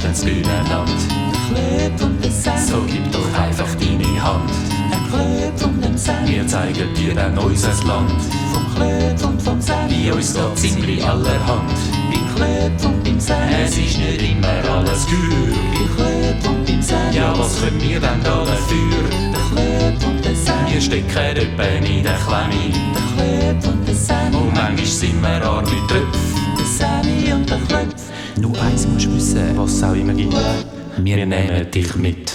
meistens gegeneinander. Der Club und der Sam. So gib doch einfach deine Hand. Der Club und der Sam. Wir zeigen dir dann unser Land. Vom Club und vom Sam. Bei uns geht ziemlich allerhand. Beim Club und beim Sam. Es ist nicht immer alles gut. Beim Club und beim Sam. Ja, was können wir denn da dafür? Der Club und der Sam. Wir stecken etwa in der Klemme. Der Club und der Sam. Und manchmal sind wir arme Töpfe. Der Sammy und der Club. Nur eins musst du wissen, was es auch immer gibt. Wir nehmen dich mit.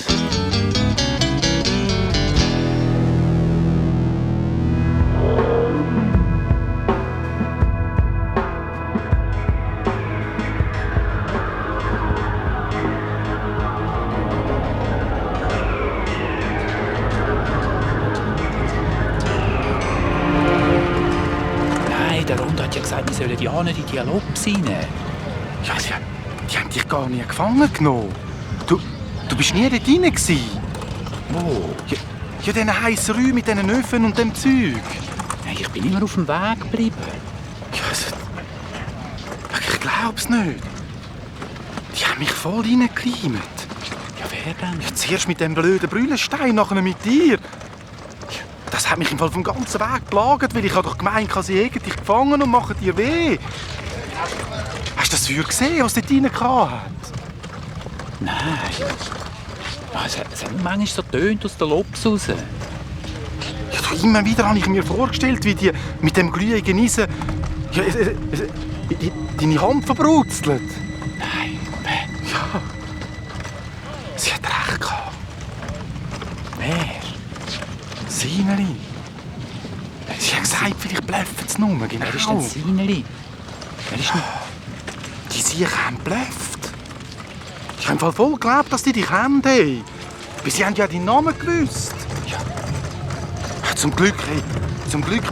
Nein, der Rund hat ja gesagt, wir sollen ja nicht in Dialog sein. Ja, die haben dich gar nie gefangen genommen. Du bist nie dort drin gewesen. Wo? Ja, diesen heissen Räumen mit diesen Öfen und dem Zeug. Nein, ich bin immer auf dem Weg geblieben. Ja, ich glaub's nicht. Die haben mich voll reingekleimt. Ja, wer denn? Ja, zuerst mit dem blöden Brüllenstein, nachher mit dir. Ja, das hat mich im Fall vom ganzen Weg gelagert, weil ich doch gemeint habe, sie hätten dich gefangen und machen dir weh. Hast du das Feuer gesehen, was dort rein hat? Nein. Es hat manchmal so tönt aus den Lobs raus. Ja, immer wieder habe ich mir vorgestellt, wie die mit dem glühenden Eisen deine Hand verbrutzelt. Nein, Ja, sie hat recht gehabt. wer? Sineli. Sie hat gesagt, vielleicht bluffen sie nur. Genau. Wer ist denn Sineli? Wer ist denn... Die Siechen haben geblufft. Ich habe voll geglaubt, dass die dich kennen. Hey. Weil sie haben ja deinen Namen gewusst. Ja. Zum Glück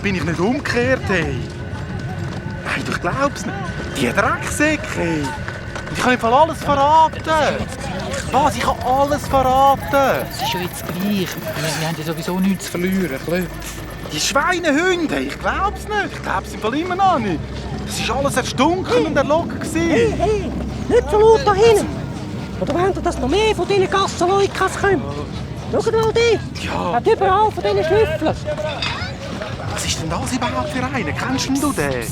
bin ich nicht umgekehrt. Hey. Hey, du glaubst nicht. Die Drecksäcke. Hey. Und ich habe im Fall alles verraten. Was? Ich habe alles verraten. Es ist ja jetzt gleich. Wir haben ja sowieso nichts zu verlieren. Klöpf. Die Schweinehunde, ich glaub's nicht. Ich glaub's im Fall immer noch nicht. Das war alles erstunken und erlogen. Hey, nicht so laut da hinten! Oder wollt ihr, dass noch mehr von diesen Gassenleukas kommen? Schaut mal die! Ja. Hat überall von diesen Schnüffeln! Was ist denn das überhaupt für einer? Kennst du den?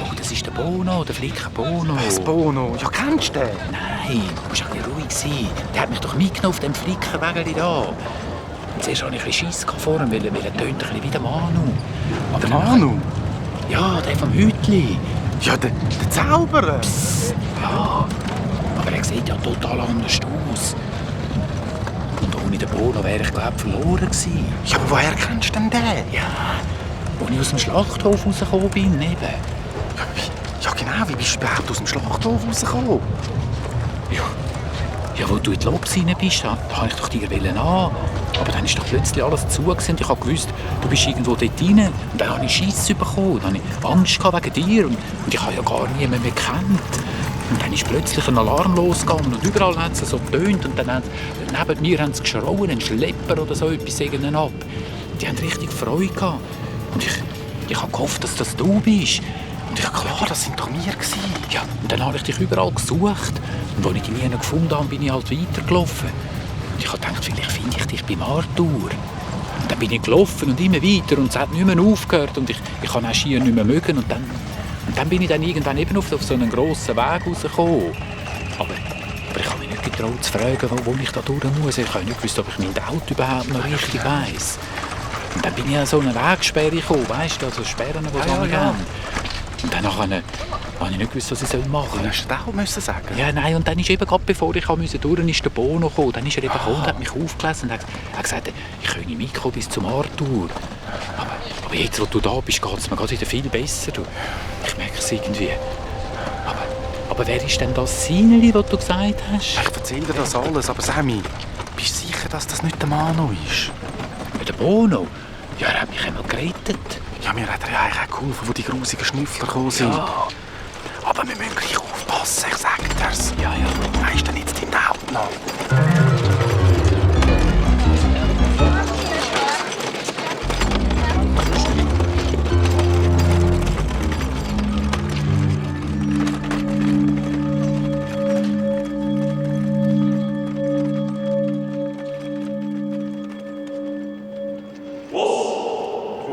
Oh, das ist der Bono, der Flicker Bono. Das Bono. Ja, kennst du den? Nein, du musst ein bisschen ruhig sein. Der hat mich doch mitgenommen auf dem Flickerwägeli da. Und zuerst hatte ich ein bisschen Schiss vor ihm, weil er tönt ein bisschen wie der Manu. Aber Der dann- Manu? Ja, der vom Hütli. Ja, der Zauberer. Ja, aber er sieht ja total anders aus. Und ohne den Bono wäre ich, glaube ich, verloren gewesen. Ja, aber woher kennst du denn den? Ja, als ich aus dem Schlachthof rausgekommen bin, eben. Ja, genau. Wie bist du überhaupt aus dem Schlachthof rausgekommen? Ja, wo du in die Lobs rein bist, da wollte ich doch dir an. Aber dann ist doch plötzlich alles zu und ich habe gewusst, du bist irgendwo dort rein. Und dann habe ich Schiss bekommen, dann hatte ich Angst wegen dir und ich habe ja gar niemanden mehr gekannt. Und dann ist plötzlich ein Alarm losgegangen und überall hat es so getönt und dann neben mir haben sie geschrauen, ein Schlepper oder so etwas ihnen ab. Die haben richtig Freude gehabt. Und ich habe gehofft, dass das du bist. Und ich Klar, das sind doch wir gewesen. ja, und dann habe ich dich überall gesucht. Und als ich dich nie gefunden habe, bin ich halt weitergelaufen. Und ich habe gedacht, vielleicht finde ich dich beim Arthur. Und dann bin ich gelaufen und immer weiter und es hat nicht mehr aufgehört. Und ich kann auch schier nicht mehr mögen. Und dann bin ich dann irgendwann eben auf so einen grossen Weg rausgekommen. Aber ich habe mich nicht getraut zu fragen, wo ich da durch muss. Ich habe nicht gewusst, ob ich mein Auto überhaupt noch richtig weiss. Und dann bin ich an so eine Wegsperre gekommen, weißt du, also Sperren, die es ja. gehen. Und dann habe ich nicht gewusst, was ich machen soll. Hast du das auch müssen sagen? Ja, nein, und dann ist eben, gerade bevor ich durch musste, ist der Bono gekommen. Dann ist er eben gekommen und hat mich aufgelesen und hat gesagt, ich könne mitkommen bis zum Arthur. Aber jetzt, wo du da bist, geht es mir gerade wieder viel besser. Du. Ich merke es irgendwie. Aber wer ist denn das Sineli, das du gesagt hast? Ich erzähle dir das alles, aber Sammy, bist du sicher, dass das nicht der Manu ist? Der Bono? Ja, er hat mich einmal gerettet. Ja, mir hat er ja eigentlich auch geholfen, wo die grusigen Schnüffler gekommen sind. Ja. Aber wir müssen gleich aufpassen, ich sage dir's. Ja. Wer ist denn jetzt dein Hauptname?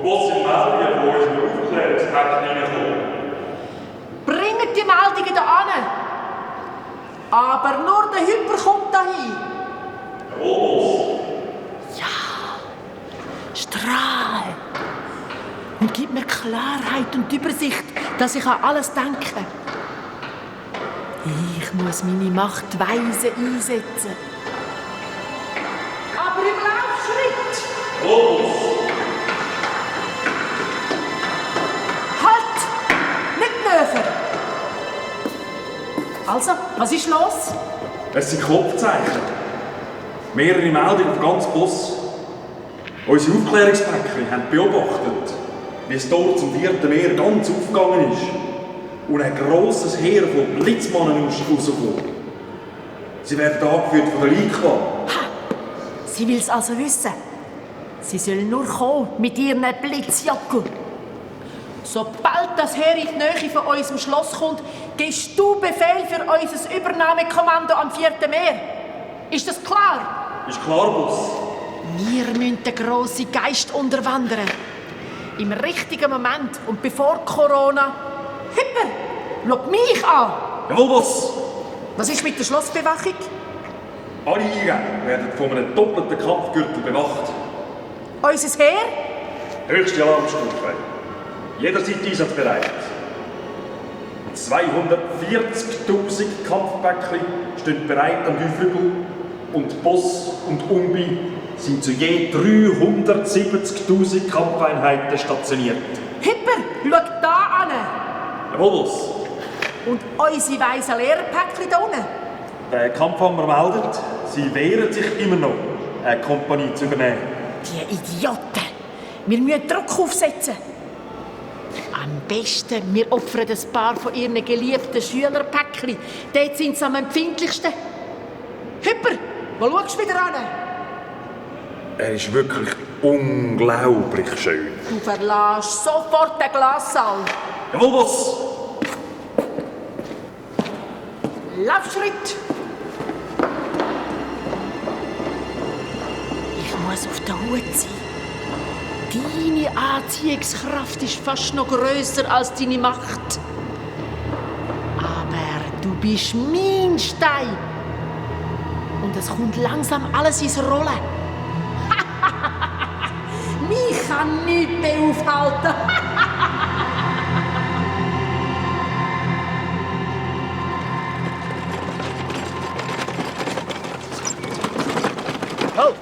Was sind Meldungen von unserem Aufklärungspaket reingekommen? Bringt die Meldungen hier an. Aber nur der Hyper kommt dahin. Jawohl, Strahl. Und gib mir Klarheit und Übersicht, dass ich an alles denke. Ich muss meine Macht weise einsetzen. Aber im Laufschritt. Halt! Nicht näher. Also, was ist los? Es sind Kopfzeichen. Mehrere Meldungen auf ganz Bus. Unsere Aufklärungspäckchen haben beobachtet, wie es dort zum 4. Meer ganz aufgegangen ist und ein grosses Heer von Blitzmannen rauskommt. Sie werden angeführt von der Likwa. Sie will es also wissen. Sie soll nur kommen mit ihren Blitzjacken. Sobald das Heer in die Nähe von unserem Schloss kommt, gibst du Befehl für unser Übernahmekommando am 4. Meer. Ist das klar? Ist klar, Boss. Wir müssen den grossen Geist unterwandern. Im richtigen Moment und bevor Corona... Hyper, schau mich an! Jawohl, Boss. Was ist mit der Schlossbewachung? Alle Eingänge werden von einem doppelten Kampfgürtel bewacht. Unser Heer? Höchste Alarmstufe. Jederzeit einsatzbereit. 240'000 Kampfpäckchen stehen bereit am Hüflügel und Boss und Umbi sind zu je 370'000 Kampfeinheiten stationiert. Hyper, schau da an! Jawohl, Boss. Und unsere weißen Lehrerpäckchen da unten? Der Kampfhammer meldet, sie wehren sich immer noch, eine Kompanie zu übernehmen. Die Idioten! Wir müssen Druck aufsetzen. Am besten, wir opfern ein paar von ihren geliebten Schülerpäckchen. Dort sind sie am empfindlichsten. Hyper, wo schaust du wieder an? Er ist wirklich unglaublich schön. Du verlässt sofort den Glassaal. Jawohl, Boss! Laufschritt! Ich muss auf der Hut sein. Deine Anziehungskraft ist fast noch grösser als deine Macht. Aber du bist mein Stein. Und es kommt langsam alles ins Rollen. Mich kann nichts mehr aufhalten.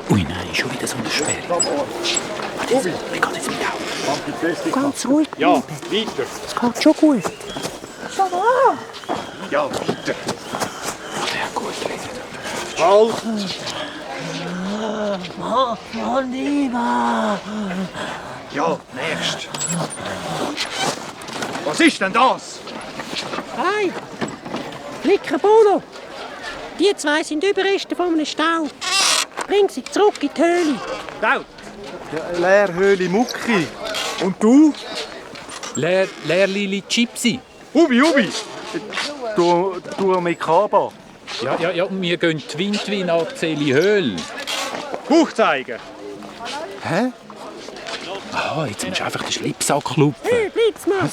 Ui, nein, schon wieder so eine Sperre. Wie geht es mir auch? Ganz ruhig Ja, bleiben. weiter. Es geht schon gut. Schon wahr? Ja, weiter. Ja, gut, reden. Halt! Mann, lieber. Ja, nächst. Was ist denn das? Hey, Flicker Bono. Die zwei sind Überreste von einem Stau. Bring sie zurück in die Höhle. Laut. Ja, Leerhöhle Mucki. Und du? Leerlili Gypsy. Ubi. Du mit Kaba. Ja, und wir gehen Twin nach Zeli Höhl. Buch zeigen. Hä? Ah, jetzt musst du einfach den Schlipsack klopfen. Hey, Blitzmann.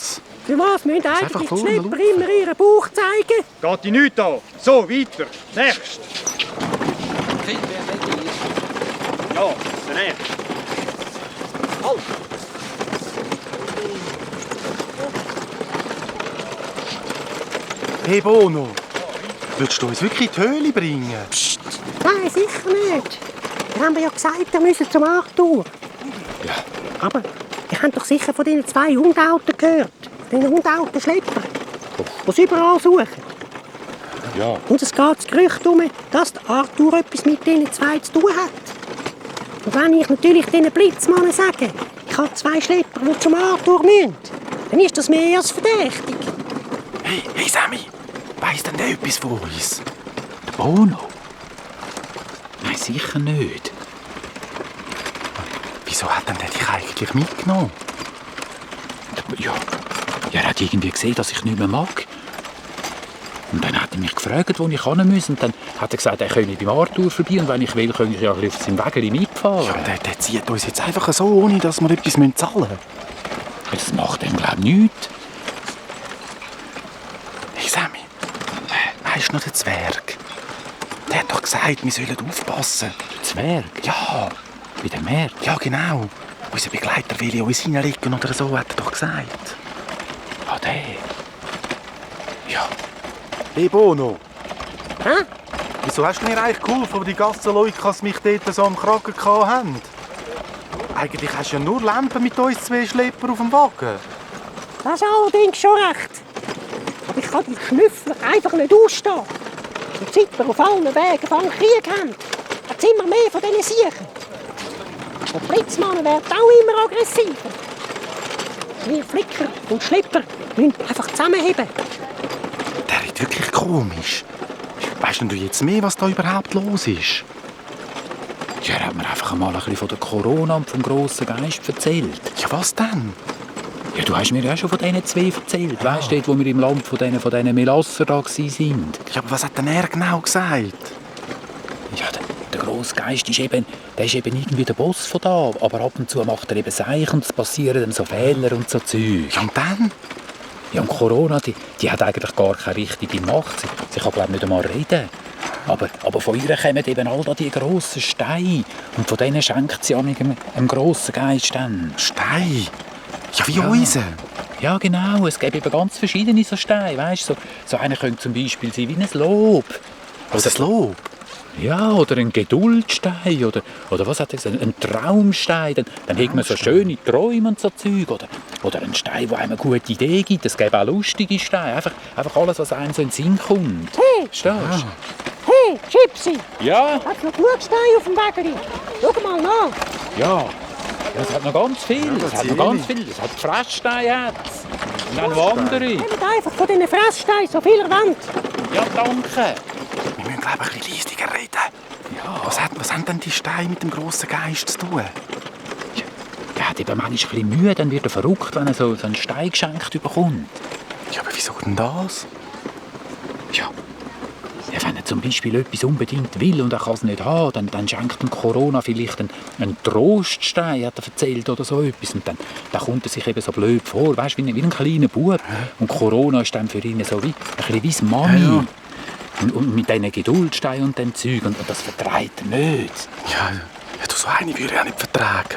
Für was müssen einfach eigentlich die vorne Schlepper immer ihren Bauch zeigen? Geht die nichts an. So, weiter. Nächst. Ja, der nächste. Halt. Hey Bono, willst du uns wirklich in die Höhle bringen? Psst. Nein, sicher nicht. Wir haben ja gesagt, wir müssen zum Arthur. Ja. Aber ihr habt doch sicher von diesen zwei Hundautos gehört. Von diesen Hundautoschleppern. Die sie überall suchen. Ja. Und es geht das Gerücht um, dass der Arthur etwas mit diesen zwei zu tun hat. Und wenn ich natürlich diesen Blitzmannen sage, ich habe zwei Schlepper, die zum Arthur müssen, dann ist das mehr als verdächtig. Hey Sammy, weiss denn der etwas von uns? Der Bono? Nein, sicher nicht. Wieso hat denn der dich eigentlich mitgenommen? Ja, er hat irgendwie gesehen, dass ich nicht mehr mag. Und dann hat er mich gefragt, wo ich hin muss. Und dann hat er gesagt, er könne beim Arthur vorbei. Und wenn ich will, kann ich ja auf seinem Wägeli mitfahren. fahren. Ja, der zieht uns jetzt einfach so, ohne dass wir etwas zahlen müssen. Das macht dem, glaube ich, nichts. Hey Sammy, weisst du noch den Zwerg? Der hat doch gesagt, wir sollen aufpassen. Der Zwerg? Ja, Bei dem Meer? ja genau. Unser Begleiter will uns hineinlegen oder so, hat er doch gesagt. Ah, der. Ja. Hey Bono, Hä? wieso hast du mir eigentlich geholfen, wo die Gassenleukas mich dort so am Kragen hatten? Eigentlich hast du ja nur Lampen mit uns 2 Schlepper auf dem Wagen. Das ist allerdings schon recht. Aber ich kann die Schnüffler einfach nicht ausstehen. Und seit wir auf allen Wegen von Krieg haben, hat es immer mehr von diesen Siechen. Der Blitzmann wird auch immer aggressiver. Wir Flicker und Schlepper müssen einfach zusammenheben. Der ist wirklich komisch. Weißt du jetzt mehr, was da überhaupt los ist? Ja, er hat mir einfach mal ein bisschen von der Corona und vom grossen Geist erzählt. Ja, was denn? Ja, du hast mir ja schon von diesen 2 erzählt. Weißt du, wo wir im Land von diesen Melasser da waren? Ja, aber was hat denn er genau gesagt? Ja, der grosse Geist ist eben irgendwie der Boss von da. Aber ab und zu macht er eben Seich und es passieren dann so Fehler und so Zeug. Ja, und dann? Ja, und Corona, die hat eigentlich gar keine richtige Macht. Sie kann, glaube ich, nicht einmal reden. Aber von ihr kommen eben all die grossen Steine. Und von denen schenkt sie an einem grossen Geist dann. Stein? Ja, wie Ja. unser. Ja, genau. Es gibt eben ganz verschiedene so Steine. Weißt, so einer könnte zum Beispiel sein wie ein Lob. Was ist Lob? Ja, oder ein Geduldstein. Oder was hat er gesagt? Ein Traumstein. Dann hat man so schöne Träume und so Zeug. Oder ein Stein, der einem eine gute Idee gibt. Es gibt auch lustige Steine. Einfach alles, was einem so in den Sinn kommt. Hey, Verstehst du? hey, Gypsy, Ja, hast du noch genug Steine auf dem Wägeli? Schau mal nach. ja. Es hat noch ganz viel. das Es hat noch sehe ganz ich. viel. Es hat Fresssteine. Und auch noch andere. Nehmt einfach von diesen Fresssteinen so viel ihr wollt. Ja, danke. Wir müssen, glaube ich, ein bisschen leiser reden. Ja. Was haben denn die Steine mit dem grossen Geist zu tun? Er hat eben manchmal ein bisschen Mühe, dann wird er verrückt, wenn er so einen Stein geschenkt bekommt. Ja, aber wieso denn das? Ja, wenn er zum Beispiel etwas unbedingt will und er kann es nicht haben, dann schenkt ihm Corona vielleicht einen Troststein, hat er erzählt, oder so etwas. Und dann kommt er sich eben so blöd vor, weißt, wie ein kleiner Bub. Und Corona ist dann für ihn so wie ein bisschen wie das Mami. Ja. Und mit diesen Geduldsteinen und dem Zeug, und das vertreibt er nicht. Ja, du, so eine würde ich auch nicht vertragen.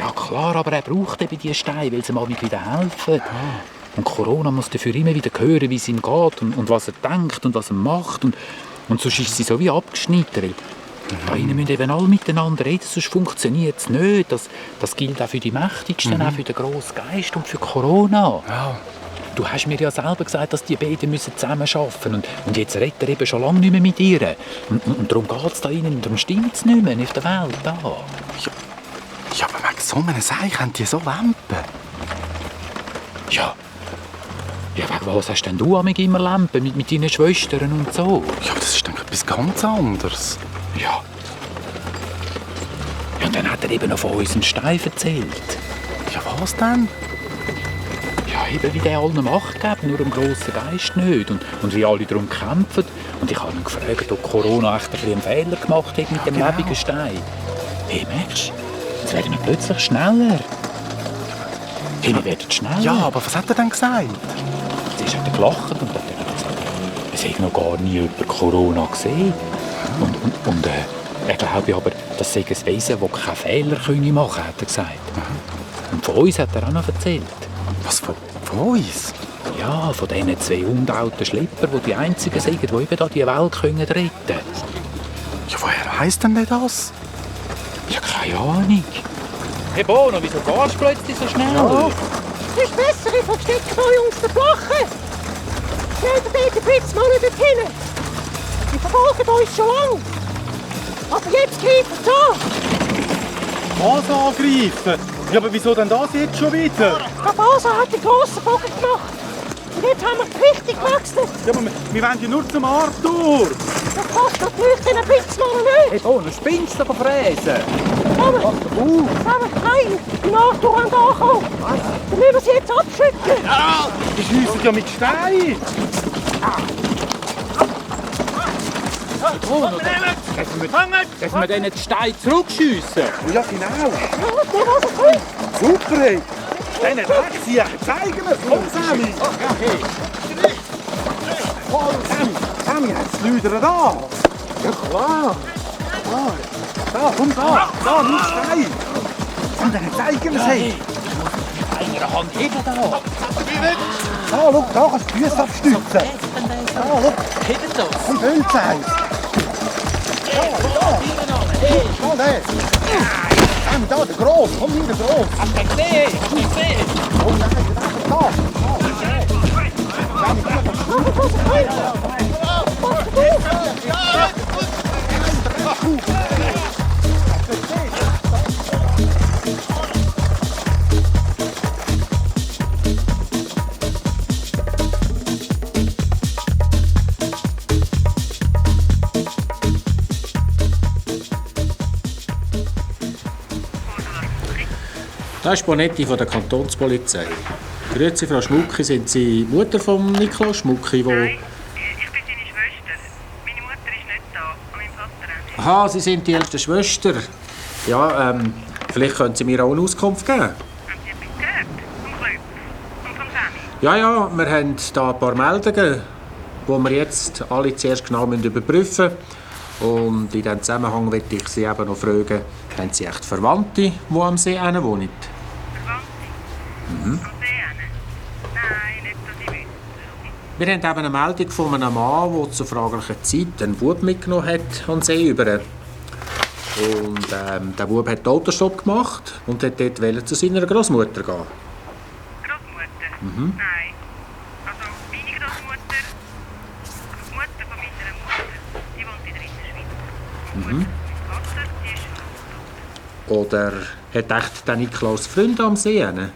Ja klar, aber er braucht eben diese Steine, weil sie mal wieder helfen. Und Corona muss dafür immer wieder hören, wie es ihm geht und was er denkt und was er macht. Und sonst ist sie so wie abgeschnitten. Weil da innen müssen eben alle miteinander reden, sonst funktioniert es nicht. Das gilt auch für die Mächtigsten, auch für den grossen Geist und für Corona. Ja. Du hast mir ja selber gesagt, dass die beiden zusammen arbeiten müssen. Und jetzt redet er eben schon lange nicht mehr mit ihr. Und darum geht es da innen und darum stimmt es nicht mehr auf der Welt. Da. Ja, aber wegen so einem Seich haben die so Lampen. Ja, wegen was hast denn du immer Lampen mit deinen Schwestern und so? Ja, aber das ist dann etwas ganz anderes. Ja. Ja, und dann hat er eben noch von uns einen Stein erzählt. Ja, was denn? Ja, eben wie der allen Macht gibt, nur dem grossen Geist nicht. Und wie alle darum kämpfen. Und ich habe ihn gefragt, ob Corona echt ein bisschen einen Fehler gemacht hat mit dem genau. lebendigen Stein. Hey, merkst du, jetzt werden wir plötzlich schneller. Hey, wir werden schneller. Ja, aber was hat er denn gesagt? Zuerst hat er gelacht und dann hat er gesagt, es hätte noch gar nie jemand Corona gesehen. Und er glaube aber, das sei ein Wesen, das keine Fehler machen kann, hat er gesagt. Und von uns hat er auch noch erzählt. Was, von uns? Ja, von diesen 2 alten Schlepper, die die einzigen sind, die eben da die Welt retten können. Ja, woher weiss denn der das? Ja, keine Ahnung. Hey Bono, wieso gehst du plötzlich so schnell? Ja. Es ist besser, ich verstecke euch unter der Flache. Nehmt ihr den Blitzmann dort hinten. Die verfolgen uns schon lange. Aber jetzt greifen sie an. Was angreifen? Ja, aber wieso denn das jetzt schon wieder? Der Basa hat den grossen Bogen gemacht. Und jetzt haben wir die Richtung gewechselt. Ja, aber wir wollen ja nur zum Arthur. Das passt natürlich den Blitzmann nicht. Hey Bono, spinnst du aber fräsen? Zusammen heim, die Arthur ankommen. Dann müssen wir sie jetzt abschütteln. Die schiessen ja mit Stein. Dürfen wir denen den Stein zurückschiessen? Ja, genau. Super, hey. Denen Drecksjäger, zeigen wir es. Komm, Sammy. Sammy, jetzt läutern da. Ja, klar. Da, komm, da, nimm Stein. Komm, denen zeigen wir es, hey. Einer Hand heben da. Da, schau, da kannst du die Füße abstützen. Da, schau. Heben das. Komm, Hölz eins. Da, der. Sammy, da, der Gross. Komm, hier, der Gross. Hast du gesehen? Oh nein, da. Das ist Bonetti von der Kantonspolizei. Grüezi, Frau Schmucki. Sind Sie Mutter von Nikolaus Schmucki? Nein, ich bin seine Schwester. Meine Mutter ist nicht da, und mein Vater auch nicht. Aha, Sie sind die älteste Schwester. Ja, vielleicht können Sie mir auch eine Auskunft geben. Haben Sie etwas gehört? Vom Klöpf und vom Sammy? Ja, wir haben hier ein paar Meldungen, die wir jetzt alle zuerst genau überprüfen müssen. Und in diesem Zusammenhang möchte ich Sie eben noch fragen, haben Sie echt Verwandte, die am See wohnen? Verwandte? Am See? Nein, nicht, dass ich wüsste. Wir haben eben eine Meldung von einem Mann, der zur fraglichen Zeit einen Bub mitgenommen hat an den See über. Und der Bub hat den Autostopp gemacht und wollte dort zu seiner Großmutter gehen. Großmutter? Nein. Also meine Großmutter, die Mutter von meiner Mutter, die wohnt in der Innerschweiz. Die Mutter von meinem Vater, die ist tot. Oder hat echt der Nikolaus Freunde am See? Klöpf?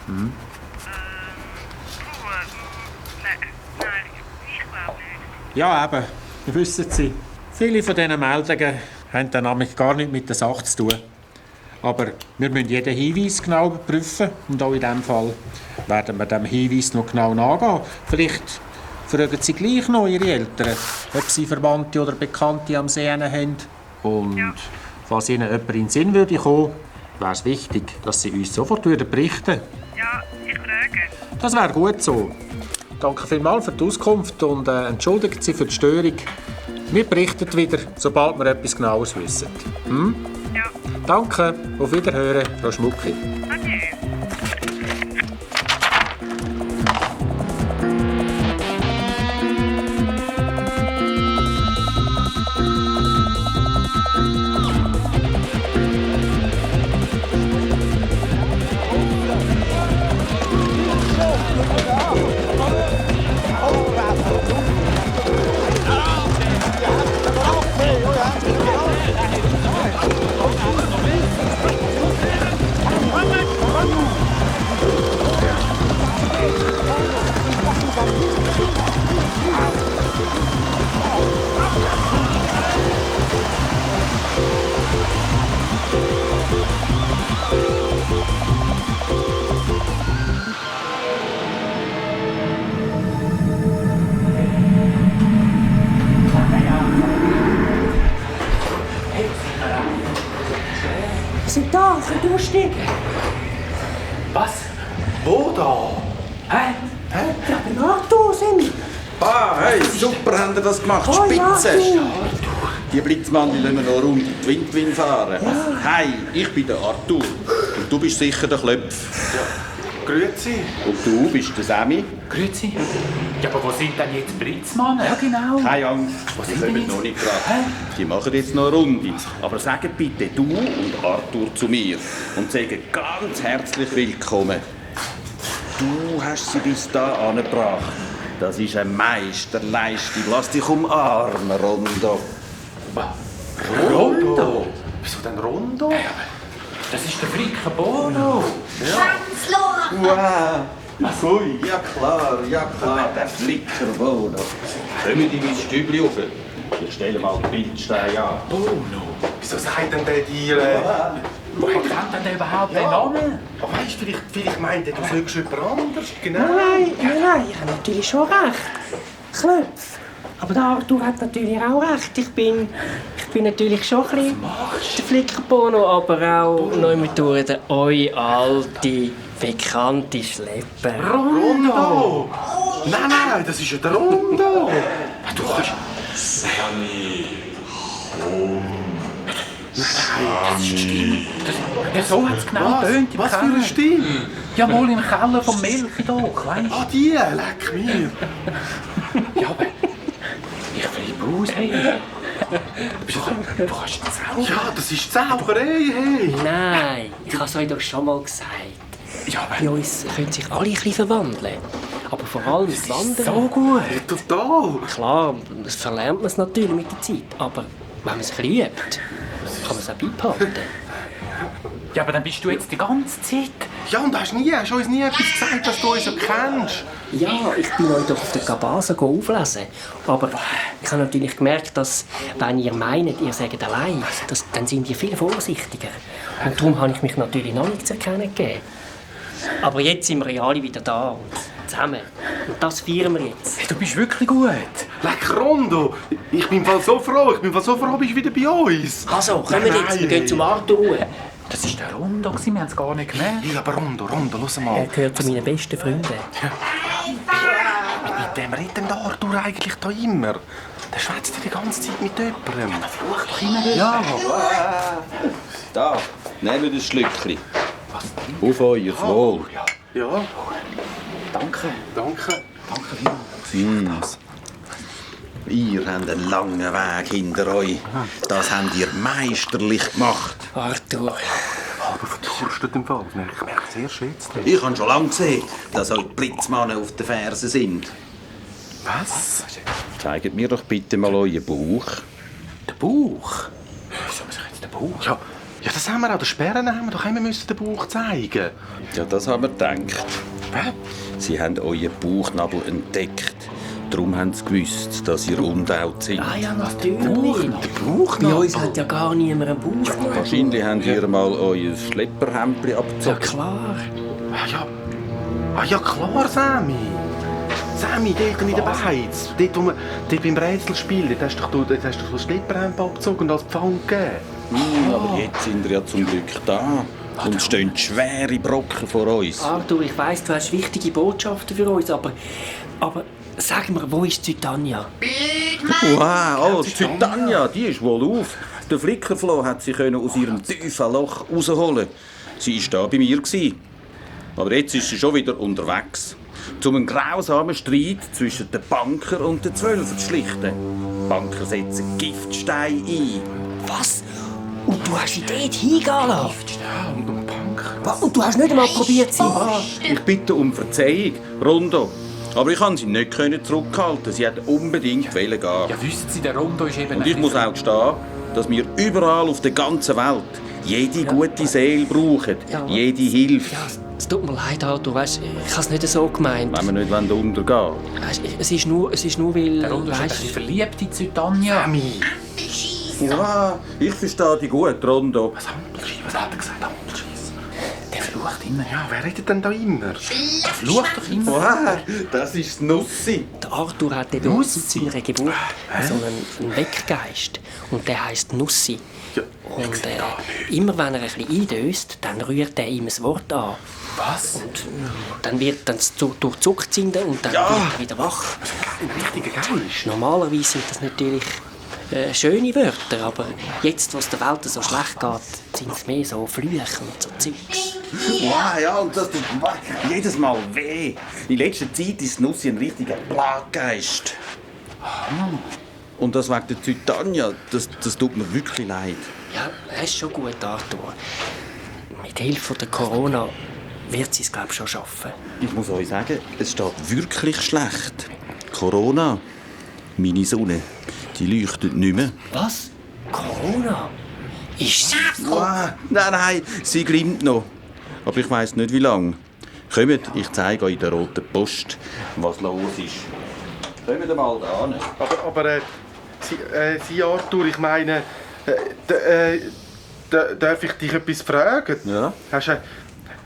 Nein, ich glaube nicht. Ja, eben. Wissen Sie, viele von diesen Meldungen haben dann nämlich gar nicht mit der Sache zu tun. Aber wir müssen jeden Hinweis genau überprüfen und auch in diesem Fall werden wir dem Hinweis noch genau nachgehen. Vielleicht fragen Sie gleich noch Ihre Eltern, ob sie Verwandte oder Bekannte am See haben. Und falls Ihnen jemand in den Sinn würde kommen, wäre es wichtig, dass Sie uns sofort berichten. Ja, ich frage. Das wäre gut so. Danke vielmals für die Auskunft und entschuldigt Sie für die Störung. Wir berichten wieder, sobald wir etwas Genaues wissen. Ja. Danke, auf Wiederhören, Frau Schmucki. Adieu. Wir sind da, können durchsteigen. Was? Wo da? Hä? Ja, beim Arthur sind wir. Ah, hey, super habt ihr das gemacht, Oh, ja, spitze. du. Die Blitzmann, die lassen wir noch eine Runde die Windwin fahren. Hey, ich bin der Arthur und du bist sicher der Klöpf. Grüezi. Und du bist der Sammy. Grüezi. Ja, aber wo sind denn jetzt die Blitzmannen? Ja, genau. Keine Angst, die sind kommen die noch nicht gerade. Die machen jetzt noch eine Runde. Aber sagt bitte du und Arthur zu mir und sagen ganz herzlich willkommen. Du hast sie bis da angebracht. Das ist eine Meisterleistung. Lass dich umarmen, Rondo. Rondo? Wieso denn Rondo? Das ist der Fricke Bono. Wow! Ui, ja klar, der Flickerbono. Kommt in mein Stübli rauf. Ich stelle mal den Bildstein an. Bono? Wieso sagt denn der dir? Woher kennt denn der überhaupt den Namen? Oh, weißt du, vielleicht meint er, du sagst jemand anders. Genau. Nein, ich habe natürlich schon recht. Klöpf. Aber der Arthur hat natürlich auch recht. Ich bin natürlich schon ein bisschen der Flickerbono, aber auch noch mit der eure alte, bekannte Schlepper. Rondo! Nein, das ist ja der Rondo! Du kannst... Ja, so hat es genau getönt im Was für Keller. eine Stimme? Ja, mal im Keller vom Milchidog, weißt du? Ah, die, leck mir! Ja, aber ich flippe aus, hey. Du kannst das auch. Ja, das ist Zauberei, hey! Nein, ich habe es euch doch schon mal gesagt. Ja, aber Bei uns können sich alle ein bisschen verwandeln. Aber vor allem das Wandern. so gut. Total! Klar, das verlernt man es natürlich mit der Zeit. Aber wenn man es übt, kann man es auch beibehalten. Ja, aber dann bist du jetzt die ganze Zeit. Ja, und hast uns nie etwas gesagt, dass du uns so kennst? Ja, ich bin euch doch auf der Kabase auflesen. Aber ich habe natürlich gemerkt, dass, wenn ihr meint, ihr seid allein, dann sind ihr viel vorsichtiger. Und darum habe ich mich natürlich noch nicht zu erkennen gegeben. Aber jetzt sind wir ja alle wieder da und zusammen. Und das feiern wir jetzt. Hey, du bist wirklich gut. Leck, Rondo! Ich bin so froh, bist du wieder bei uns. Also, kommen wir jetzt, wir gehen zum Arthur. Das war der Rondo, wir haben es gar nicht gemerkt. Ja, aber Rondo, schau mal. Er gehört zu meinen besten Freunden. Mit wem redet denn der Arthur eigentlich da immer? Der schwätzt ja die ganze Zeit mit jemandem. Fluch doch immer. Ja, Da, nehmt ein Schlückchen. Auf euer Wohl. ja. Danke. Danke. Ihr habt einen langen Weg hinter euch. Das habt ihr meisterlich gemacht. Arthur. Aber verdurstet im Fall. Ich merke es erst jetzt. Ich habe schon lange gesehen, dass euch die Blitzmannen auf den Fersen sind. Was? Zeigt mir doch bitte mal euren Bauch. Der Bauch? Wieso muss ich jetzt den Bauch? Ja, das haben wir auch. Den Sperren haben wir doch immer den Bauch zeigen. Ja, das haben wir gedacht. Hä? Sie haben euren Bauchnabel entdeckt. Darum haben sie gewusst, dass ihr undaut seid. Ah ja, natürlich. Der Bauch Bei uns hat ja gar niemand einen Bauch. Wahrscheinlich habt ihr mal euer Schlepperhemdli Ja, abgezogen. klar. Ja, klar, Sammy. Sammy, dort mit den Beiz. Dort beim Rätselspiel, dort hast du das Schlipperhemd abgezogen und als Pfand gegeben. Aber jetzt sind wir ja zum Glück da. Und es stehen schwere Brocken vor uns. Arthur, ich weiss, du hast wichtige Botschaften für uns, aber sag mir, wo ist Titania? Wow, Titania, die ist wohl auf. Der Flickerfloh hat sie aus ihrem tiefen Loch rausholen. Sie war da bei mir. Aber jetzt ist sie schon wieder unterwegs. Um einen grausamen Streit zwischen den Banker und den Zwölfer zu schlichten. Die Banker setzen Giftsteine ein. Was? Und du hast sie dort hingehen lassen? Und Punk. Und du hast nicht einmal probiert, sie... Ich bitte um Verzeihung, Rondo. Aber ich konnte sie nicht zurückhalten. Sie hat unbedingt gehen. Ja, wissen Sie, der Rondo ist eben... Und ich muss auch gestehen, dass wir überall auf der ganzen Welt jede gute Seele brauchen, jede Hilfe. Ja, es tut mir leid, Arthur, weißt, ich habe es nicht so gemeint. Wenn wir nicht untergehen wollen. Weißt, es ist nur weil... Der Rondo ist ein bisschen verliebt in Titania. Sammy. Ja, ich verstehe dich gut, Rondo. Was hat er gesagt? Handelsscheiss. Der flucht immer. Ja, wer redet denn da immer? Der flucht doch immer. Wow, das ist Nussi. Der Arthur hat eben zu ihrer Geburt so einen Weggeist. Und der heisst Nussi. Ja, Und immer wenn er ein bisschen eindöst, dann rührt er ihm ein Wort an. Was? Und dann wird er durchzuckt und dann wird er wieder wach. Ein richtiger Geist. Normalerweise sind das natürlich schöne Wörter, aber jetzt, wo es der Welt so schlecht geht, sind es mehr so Flüche und so Zeugs. Wow, ja, und das tut jedes Mal weh. In letzter Zeit ist Nussi ein richtiger Plaggeist. Und das wegen der Titania, das tut mir wirklich leid. Ja, das ist schon gut, Arthur. Mit Hilfe der Corona wird sie es, glaube ich, schon schaffen. Ich muss euch sagen, es steht wirklich schlecht. Corona, meine Sonne, die leuchtet nicht mehr. Was? Corona? Ist sie... Nein, sie grimmt noch. Aber ich weiss nicht, wie lange. Kommt, ich zeige euch in der Roten Post, was los ist. Kommt mal da hin. Aber Sie, Arthur, ich meine, darf ich dich etwas fragen? Ja?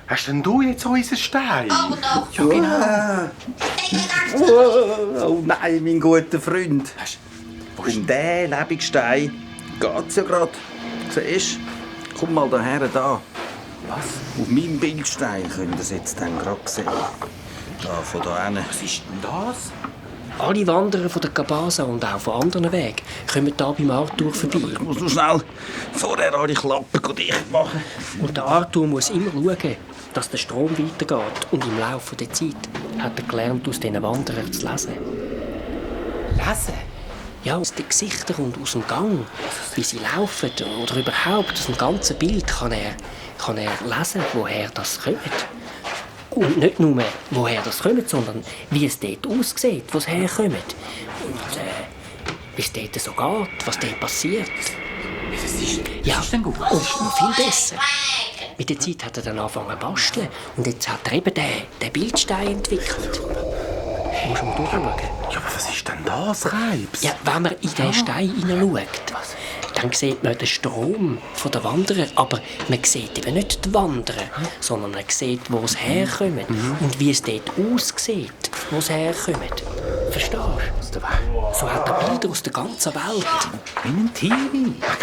Hast denn du jetzt unseren Stein? Ja, genau. Oh nein, mein guter Freund. Um diesen Lebensstein geht's ja gerade. Siehst du? Komm mal daher da. Was? Auf meinem Bildstein könnt ihr es jetzt dann gerade sehen. Da, von da hin. Was ist denn das? Alle Wanderer von der Cabasa und auch von anderen Wegen kommen hier beim Arthur vorbei. Ich muss noch schnell vorher alle Klappen dicht machen. Und der Arthur muss immer schauen, dass der Strom weitergeht. Und im Laufe der Zeit hat er gelernt, aus diesen Wanderern zu lesen. Lesen? Ja, aus den Gesichtern und aus dem Gang, wie sie laufen oder überhaupt aus dem ganzen Bild kann er lesen, woher das kommt. Und nicht nur, woher das kommt, sondern wie es dort aussieht, wo es herkommt. Und wie es dort so geht, was dort passiert. Was ist denn gut? Und noch viel besser. Mit der Zeit hat er dann angefangen zu basteln. Und jetzt hat er eben den Bildstein entwickelt. Musst du mal durchschauen. Ja, aber was ist denn das, Reibs? Ja, wenn man in den Stein hineinschaut, dann sieht man den Strom der Wanderer. Aber man sieht eben nicht die Wanderer, sondern man sieht, wo es herkommt und wie es dort aussieht, wo es herkommt. Verstehst du? So hat er Bilder aus der ganzen Welt. Wie ein TV.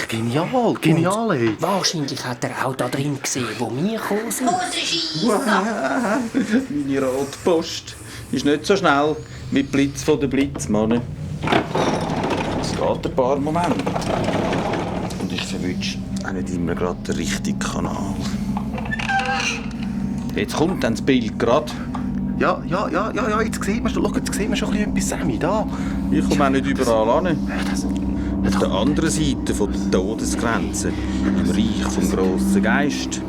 Genial, genial, ey. Wahrscheinlich hat er auch da drin gesehen, wo wir gekommen sind. Meine Rotpost ist nicht so schnell wie die Blitz von den Blitzmannen. Es geht ein paar Momente. Und ich verwünsche auch nicht immer gerade den richtigen Kanal. Jetzt kommt dann das Bild gerade. Ja, jetzt sieht man schon, schau, jetzt sieht man schon etwas, Sammy, da. Ich komme auch nicht überall hin. Auf der anderen Seite von der Todesgrenze, im Reich vom grossen Geist,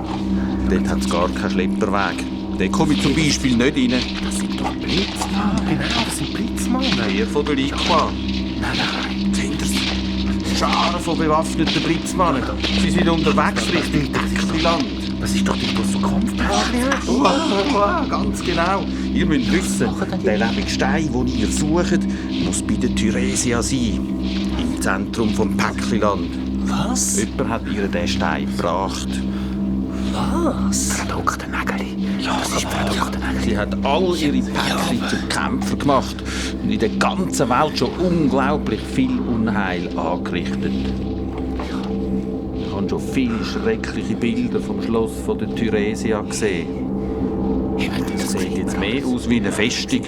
dort hat es gar keinen Schlepperweg. Dort komme ich zum Beispiel nicht rein. Das sind doch Blitzmann. Genau, das sind Blitzmann. Der von der Liqua. Nein. Seht ihr's? Scharen von bewaffneten Blitzmannen. Sie sind unterwegs Richtung Päckliland. Das ist doch die, die so Kampfpäckchen hat. Ganz genau. Ihr müsst wissen, der Lebensstein, den ihr sucht, muss bei der Thyresia sein. Im Zentrum vom Päckliland. Was? Jemand hat ihr den Stein gebracht. Was? Dr. Nägeli. Ja, sie hat all ihre Päckchen zu Kämpfern gemacht und in der ganzen Welt schon unglaublich viel Unheil angerichtet. Ich habe schon viele schreckliche Bilder vom Schloss von der Thyresia gesehen. Das sieht jetzt mehr aus wie eine Festung.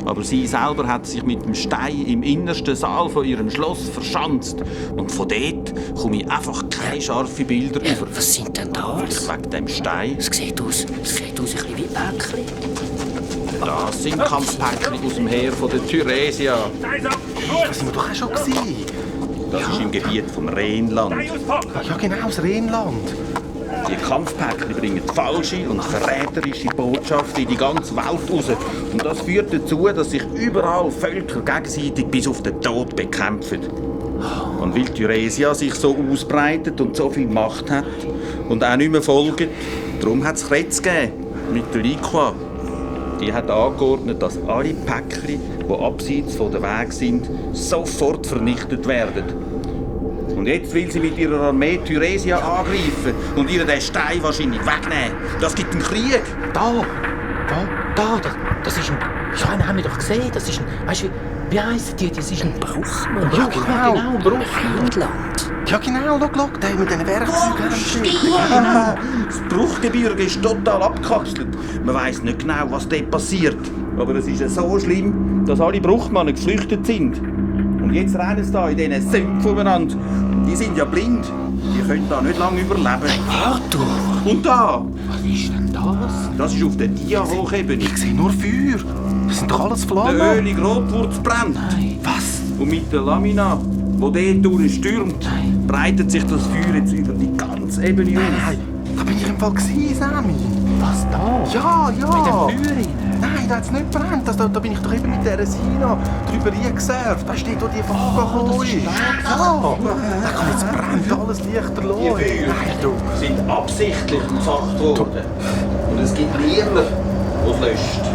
Aber sie selber hat sich mit dem Stein im innersten Saal von ihrem Schloss verschanzt. Und von dort komme ich einfach keine scharfen Bilder über. Was sind denn das? Wegen dem Stein. Es sieht aus ein bisschen wie Päckchen. Das sind Kampfpäckchen aus dem Heer von der Thyresia. Das sind wir doch auch schon gesehen. Das ist im Gebiet vom Rheinland. Ja, genau, das Rheinland. Die Kampfpäckchen bringen falsche und verräterische Botschaften in die ganze Welt raus. Und das führt dazu, dass sich überall Völker gegenseitig bis auf den Tod bekämpfen. Und weil Thyresia sich so ausbreitet und so viel Macht hat und auch nicht mehr folgt, darum hat es Kretz gegeben mit der Liqua. Die hat angeordnet, dass alle Päckchen, die abseits von der Weg sind, sofort vernichtet werden. Und jetzt will sie mit ihrer Armee Thyresia angreifen und ihr den Stein wahrscheinlich wegnehmen. Das gibt einen Krieg. Das ist ein... Ja, den haben wir doch gesehen. Das ist ein... Weißt du, wie heissen die? Das ist ein Bruchmann. Ja, genau. Rheinland. Ja, genau, schau, der mit diesen Werkzeugen. Das Bruchgebirge ist total abgekapselt. Man weiss nicht genau, was dort passiert. Aber es ist ja so schlimm, dass alle Bruchmannen geflüchtet sind. Und jetzt rennen sie da in diesen Sümpfen umeinander. Die sind ja blind. Die können da nicht lange überleben. Arthur! Und da! Was ist denn das? Das ist auf der Dia-Hochebene. Ich sehe nur Feuer. Das sind doch alles Flammen. Der ölige Rotwurz brennt. Was? Und mit der Lamina, die dort durchstürmt, breitet sich das Feuer jetzt über die ganze Ebene aus. Nein, da bin ich im Fall gewesen, Sammy. Was da? Ja. Mit dem Feuer rein? Nein, da hat es nicht gebrannt. Da bin ich doch eben mit dieser Sina drüber reingesurft. Weißt du, wo die Farbe gekommen ist? Ja. Da kann jetzt brennt alles lichterloh. Die Feuer sind absichtlich entfacht worden. Und es gibt niemanden, der es löscht.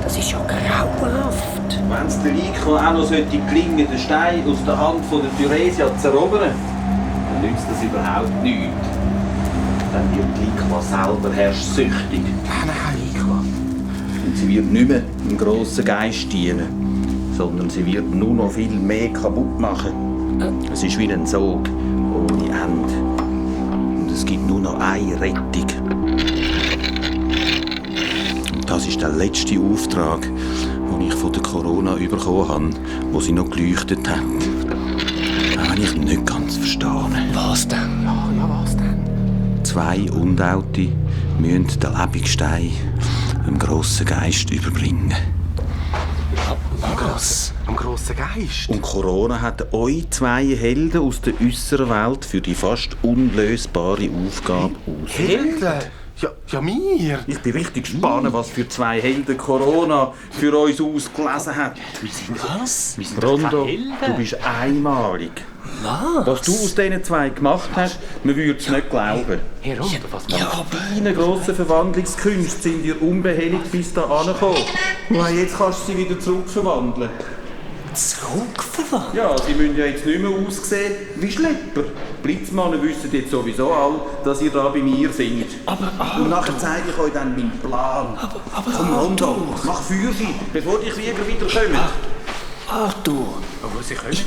Das ist ja grauenhaft. Wenn es der Liqua auch noch gelingen sollte, den Stein aus der Hand von der Thyresia zu erobern, dann nützt das überhaupt nichts. Dann wird Liqua selber herrschsüchtig. Nein, Liqua. Und Sie wird nicht mehr dem grossen Geist dienen, sondern sie wird nur noch viel mehr kaputt machen. Es ist wie ein Sog ohne Ende. Und es gibt nur noch eine Rettung. Und das ist der letzte Auftrag, den ich von der Corona bekommen habe, wo sie noch geleuchtet hat. Auch wenn ich nicht ganz verstehe. Was denn? Ja, was denn? 2 Undaute müssen den Lebensstein dem grossen Geist überbringen. Was? Am grossen Geist? Und Corona hat euch 2 Helden aus der äußeren Welt für die fast unlösbare Aufgabe aus. Helden? Ja, mir. Ich bin richtig gespannt, was für 2 Helden Corona für uns ausgelesen hat. Was? Rondo, du bist einmalig. Was du aus diesen 2 gemacht hast, man würde es nicht glauben. Herr Rondo, was Ja, aber... Deine grossen Verwandlungskünste sind dir unbehelligt bis da angekommen. Und jetzt kannst du sie wieder zurückverwandeln. Zurückverwandt? Ja, sie müssen ja jetzt nicht mehr aussehen wie Schlepper. Blitzmannen wissen jetzt sowieso alle, dass ihr da bei mir seid. Und nachher zeige ich euch dann meinen Plan. Komm, Rondo, mach Feuer, bevor die Krieger wieder kommen. Arthur,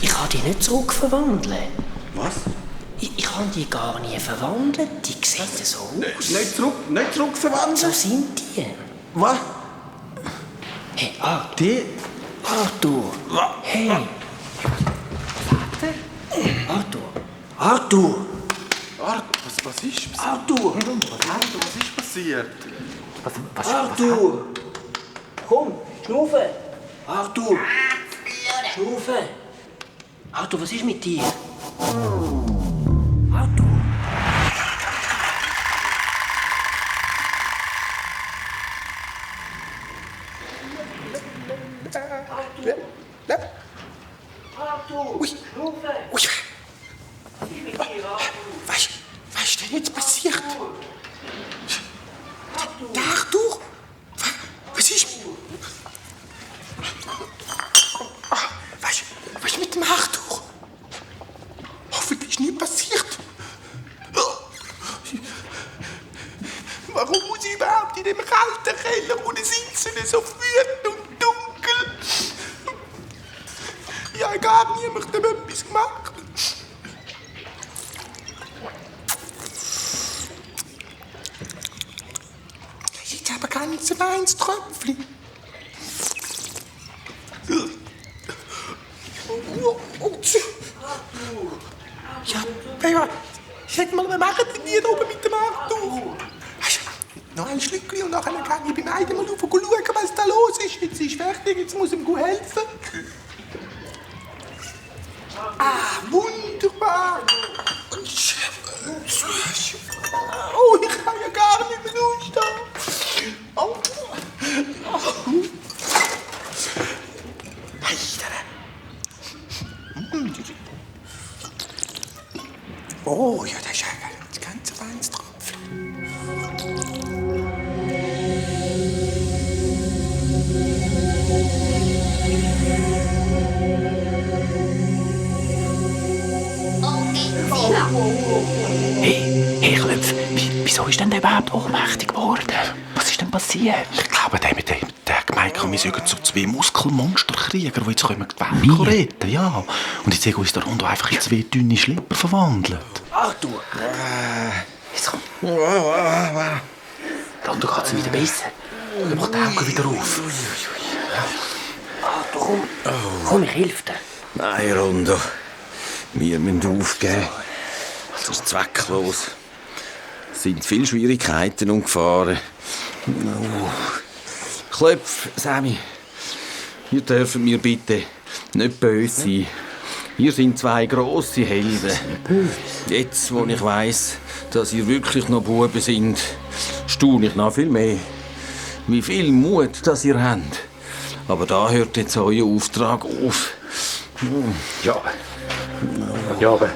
ich kann die nicht zurückverwandeln. Was? Ich habe die gar nie verwandelt. Die sehen so aus. Nicht zurückverwandeln? So sind die. Was? Hey, Arthur. Die? Arthur. Hey. Arthur. Was ist passiert? Arthur. Was ist passiert? Arthur. Komm, schnaufen. Arthur. Schnaufen. Arthur, was ist mit dir? Arthur. Arthur, schnaufen. Was ist denn jetzt passiert? Der Arthur? Was ist... Was ist mit dem Arthur? Hoffentlich ist nichts passiert. Warum muss ich überhaupt in dem kalten Keller ohne Sitzen so wütend und dunkel? Ich habe gar niemandem etwas gemacht. Das ist jetzt aber ganz ein Weinströpfchen. Ja, sag mal, was machen denn die da oben mit dem Arthur? Noch ein Schlückchen und nachher kann ich beim einen mal rauf und schauen, was da los ist. Jetzt ist fertig, jetzt muss ich ihm helfen. Wunderbar. Oh, ich kann ja gar nicht mehr aufstehen. Oh. Oh, ja, das ist ein ganz feines Tropfen. Hey, Klöpf, wieso ist denn der überhaupt ohnmächtig geworden? Was ist denn passiert? Ich glaube, der hat gemeint, wir sollten so 2 Muskelmonsterkrieger, die jetzt kommen, die Welt retten. Ja. Und jetzt haben uns der Rondo einfach in 2 dünne Schlepper verwandelt. Arthur. Jetzt komm. Rondo, geht's wieder besser? Er macht die Augen wieder auf. Arthur, komm, ich helfe dir. Nein, Rondo. Wir müssen aufgeben. Das ist zwecklos. Es sind viele Schwierigkeiten und Gefahren. Klöpf, Sammy. Ihr dürft mir bitte nicht böse sein. Ihr seid 2 grosse Helden. Jetzt, wo ich weiss, dass ihr wirklich noch Buben seid, staune ich noch viel mehr. Wie viel Mut das ihr habt. Aber da hört jetzt euer Auftrag auf. Ja, aber...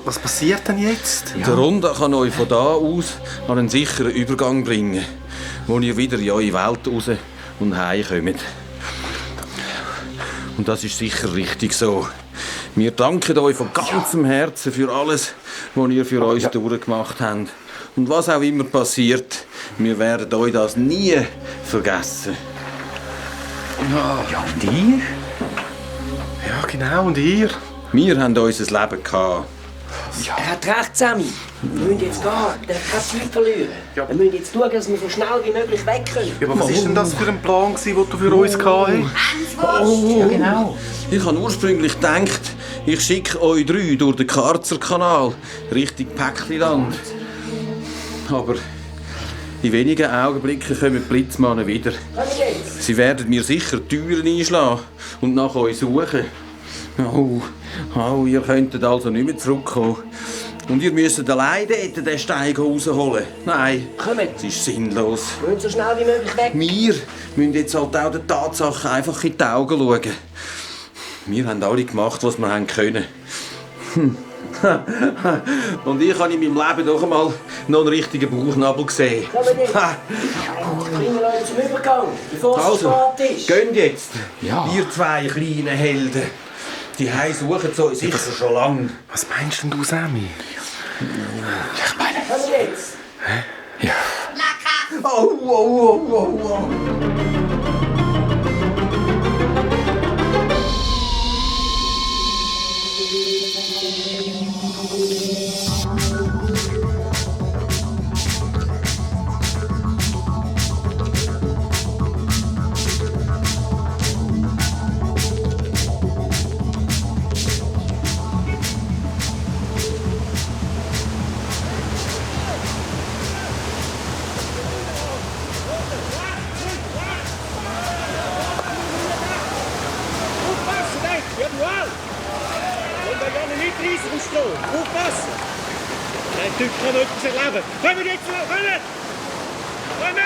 Was passiert denn jetzt? Der Ronda kann euch von da aus an einen sicheren Übergang bringen, wo ihr wieder in eure Welt raus und heimkommt. Und das ist sicher richtig so. Wir danken euch von ganzem Herzen für alles, was ihr für uns durchgemacht habt. Und was auch immer passiert, wir werden euch das nie vergessen. Ja, und ihr? Ja, genau, und ihr? Wir haben unser Leben gehabt. Er hat recht, Sammy. Wir müssen jetzt gehen. Der hat keine Zeit verlieren. Wir müssen jetzt schauen, dass wir so schnell wie möglich weg können. Ja, aber was war denn das für ein Plan, den du für uns gehabt hast? Ja, genau. Ich habe ursprünglich gedacht, ich schicke euch 3 durch den Karzerkanal Richtung Päckliland. Aber in wenigen Augenblicken kommen die Blitzmannen wieder. Sie werden mir sicher die Türen einschlagen und nach euch suchen. Ihr könntet also nicht mehr zurückkommen. Und ihr müsst allein dort den Stein rausholen. Nein, es ist sinnlos. Wir müssen so schnell wie möglich weg. Wir müssen jetzt halt auch der Tatsache einfach in die Augen schauen. Wir haben alle gemacht, was wir haben können. Und ich habe in meinem Leben doch einmal noch einen richtigen Bauchnabel gesehen. Bringen wir euch zum Übergang, bevor es Also, spät ist. geht jetzt. Ja. Ihr 2 kleinen Helden. Die suchen es euch sicher schon lange. Was meinst denn du, Sammy? Kommen wir jetzt. Ja. Oh. Aufpassen! Der Typ kann etwas erleben. Kommt jetzt noch! Kommt! Kommt!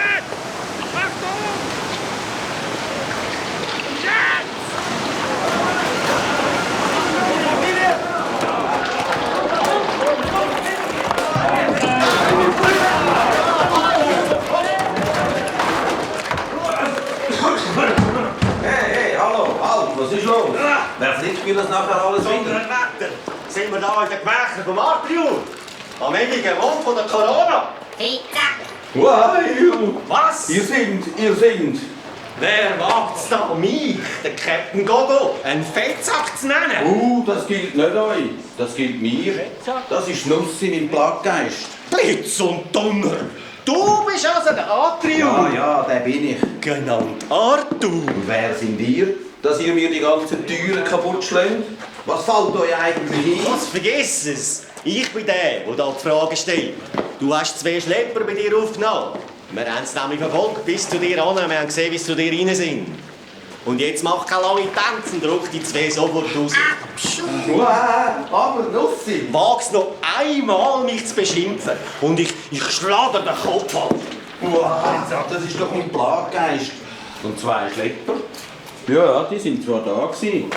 Achtung! Hey, hallo, halt, was ist los? Wer fliegt mir das nachher alles wieder? Wetter sind wir da in den Gemächern vom Artrium. Am ewigen Mond von der Corona. Wow! Was? Ihr sind. Wer wagt's da, mich, den Captain Gogo, einen Fettsack zu nennen? Das gilt nicht euch. Das gilt mir. Das ist Nuss in meinem Plattgeist. Blitz und Donner. Du bist also der Atrium. Ja, der bin ich. Genannt Arthur. Und wer sind ihr, dass ihr mir die ganzen Türen kaputt schlägt? Was fällt euch eigentlich ein? Was, vergiss es. Ich bin der da die Frage stellt. Du hast 2 Schlepper bei dir aufgenommen. Wir haben es nämlich verfolgt bis zu dir an. Wir haben gesehen, wie sie zu dir rein sind. Und jetzt mach keine lange Tänze und druck die 2 sofort raus. Aber Nussi! Wag's noch einmal, mich zu beschimpfen. Und ich schlage dir den Kopf ab. Das ist doch mein Plagegeist. Und 2 Schlepper? Ja, die sind zwar da gewesen.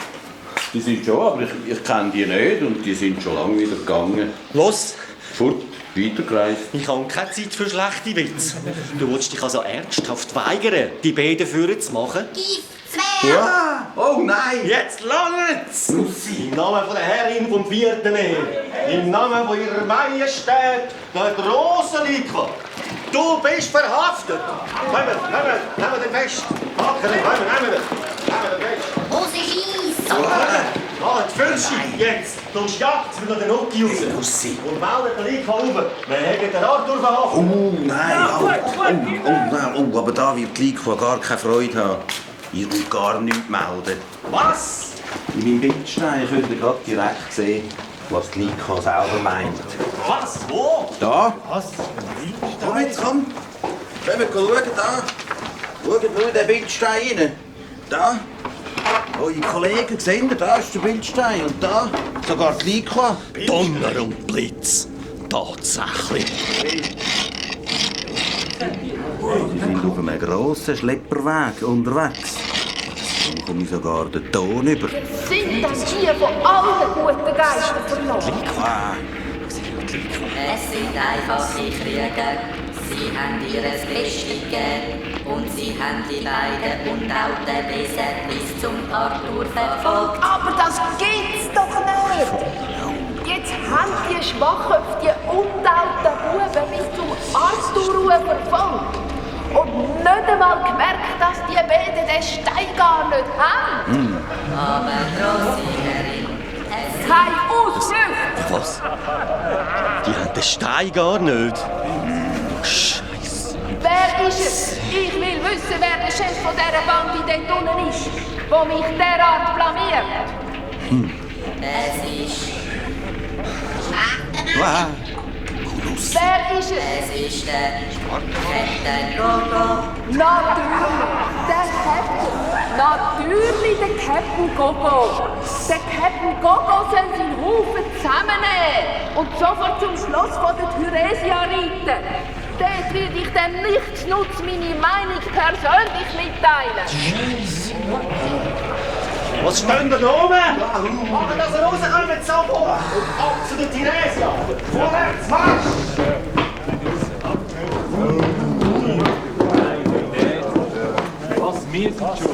Die sind schon, aber ich kenne die nicht und die sind schon lange wieder gegangen. Los! Fort, weitergereist. Ich habe keine Zeit für schlechte Witze. Du willst dich also ernsthaft weigern, die beiden Führer zu machen? Ja. Oh nein! Jetzt langt's! Im Namen von der Herrin vom 4. Meer, im Namen von ihrer Majestät, der großen Lyka. Du bist verhaftet! Nehmen wir den fest! Packen den, nehmen wir fest! Hose schiessen! Halt, Fürschi, jetzt! Du jagst wieder den Nuki raus! Und meldet den Lyka auf! Wir haben den Arthur verhaftet! Oh nein! Aber da wird die Lyka gar keine Freude haben. Ihr wollt gar nichts melden. Was? In meinem Bildstein könnt ihr gerade direkt sehen, was die Lyka selber meint. Was? Wo? Da? Was? Komm jetzt, komm! Können wir schauen, da! Schaut nur in den Bildstein rein. Da! Eure Kollegen, seht ihr, da ist der Bildstein. Und da sogar die Lyka. Donner und Blitz. Tatsächlich. Sie sind auf einem grossen Schlepperweg unterwegs. Dann komme ich sogar den Ton über. Sind das hier von allen guten Geistern verloren? Es sind einfache Krieger, sie haben ihres Bestes gegeben und sie haben die beiden und auch den Besen bis zum Arthur verfolgt. Aber das gibt's doch nicht! Jetzt haben die Schwachköpfe, die untauten Buben bis zum Arthur verfolgt. Und nicht einmal gemerkt, dass die beiden den Stein gar nicht haben. Aber grosse Herrin, Keine Ausflüchte! Was? Die haben den Stein gar nicht. Scheiße. Wer ist es? Ich will wissen, wer der Chef von dieser Bande dort unten ist, der mich derart blamiert. es ist... Wer ist es? Es ist der Captain Gogo. Natürlich der Captain Gogo. Der Captain Gogo soll seinen Haufen zusammennehmen und sofort zum Schloss von der Thyresia reiten. Dort werde ich dann nichtsnutz meine Meinung persönlich mitteilen. Was steht da oben? Machen, dass ihr rauskommt, Sabo! Und ab zu der Thyresia! Vorwärts, Marsch! Wir sind schuld.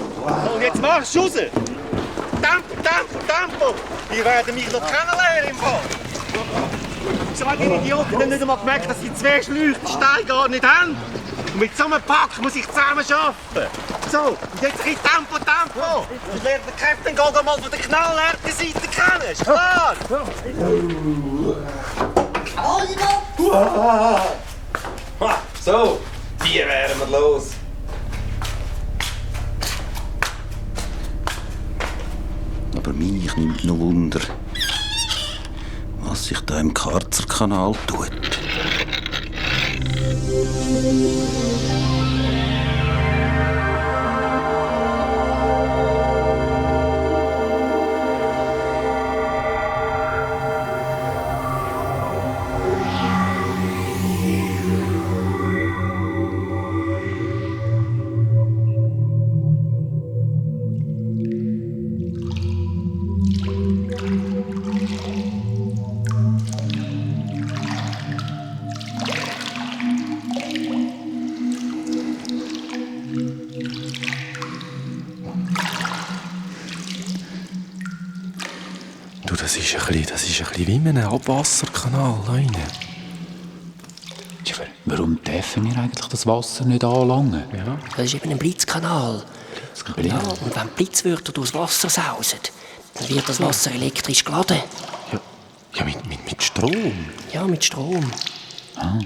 Und jetzt marsch raus! Tempo, Tempo, Tempo! Die werden mich noch kennenlernen im Fall! So haben die Idioten nicht einmal gemerkt, dass die zwei Schläuche den Stein gar nicht haben! Und mit so einem Pack muss ich zusammen arbeiten! So, und jetzt ein Tempo, Tempo! Ich lerne den Captain Gogo mal von der knallharten Seite kennen, ist klar? So, die wären wir los. Aber mich nimmt noch Wunder, was sich da im Karzerkanal tut. Du, das ist ein bisschen wie in einem Abwasserkanal. Warum dürfen wir eigentlich das Wasser nicht anlangen? Ja. Das ist eben ein Blitzkanal. Ja, und wenn Blitzwörter durchs Wasser sausen, dann wird das Wasser elektrisch geladen. Ja, mit Strom. Ja, mit Strom. Ja,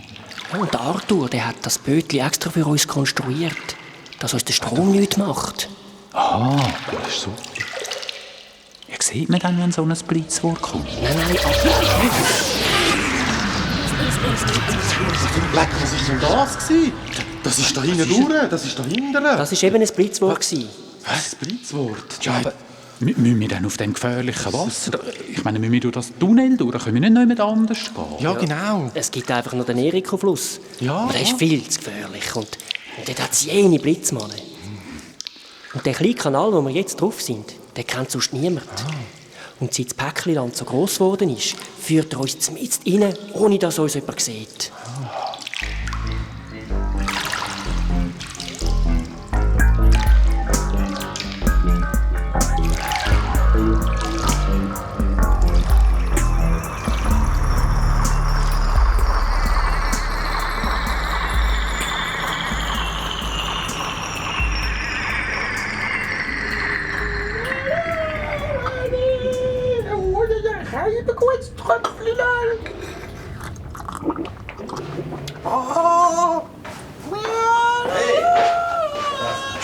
und der Arthur, der hat das Bötli extra für uns konstruiert, dass uns der Strom nichts macht. Das ist super. Ja, sieht man dann, wenn so ein Blitzwort kommt? Nein, Leck, was war denn das? Das ist da hinten durch, das ist da hinten. Das war eben ein Blitzwort. Was? Ein Blitzwort? Ja, aber müssen wir dann auf dem gefährlichen Wasser? Ich meine, müssen wir durch das Tunnel durch? Können wir nicht mehr anders gehen? Ja, genau. Es gibt einfach nur den Eriko-Fluss. Ja. Aber der ist viel zu gefährlich. Und dort hat es jene Blitzmannen. Und der kleine Kanal, wo wir jetzt drauf sind, den kennt sonst niemand. Und seit das Päckchenland so gross geworden ist, führt er uns mitten rein, ohne dass uns jemand sieht.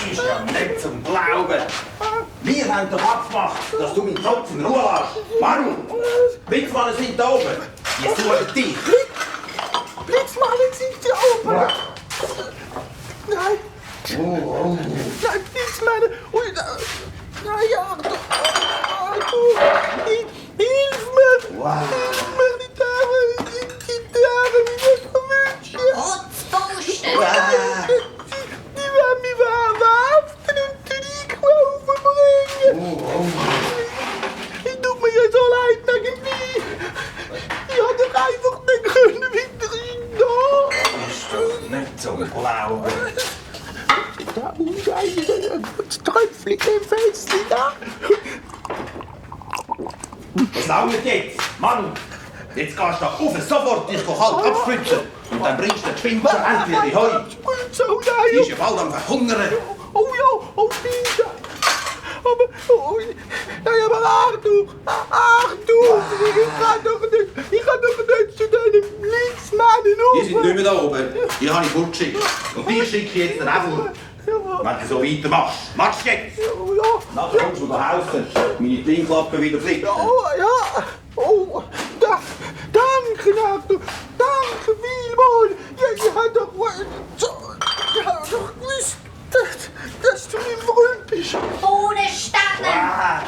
Das ist ja nicht zum Glauben. Wir haben doch abgemacht, dass du meinen Kopf in Ruhe lässt. Warum? Blitzmannen sind da oben. Die suchen dich. Blitzmannen sind hier oben. Nein. Nein, Blitzmannen. Ui, nein, Arthur. Hilf mir. Hilf mir, die Dame wie ich verwünsche. Die werden mich verhaften und den Einkauf bringen. Es tut mir ja so leid wegen mich. Ich hätte doch einfach nicht können weiter reingehen. Das ist doch nicht zum Glauben. Das Tröpfchen im Fässchen da. Was langt jetzt? Mann, Jetzt gehst du da rauf, sofort dich kalt abspritzen. Und dann bringst du den Spinzer endlich in die Heu. Spritze, oh nein! Die ist ja bald am Verhungern. Oh ja, oh Spinzer! Aber, nein, aber Arthur! Ich kann doch nicht zu deinem Blitzmann Die sind nicht mehr da oben. Die habe ich fortgeschickt. Und die schicke ich jetzt den Äffel. Wenn du so weitermachst. Machst du jetzt! Nachher kommst du nach Hause. Meine Klingklappe wieder flicken. Oh ja! Oh, danke, Arthur! Danke vielmals! Ja, ich habe doch gewusst, dass du mein Freund bist. Ohne Stangen! Ah,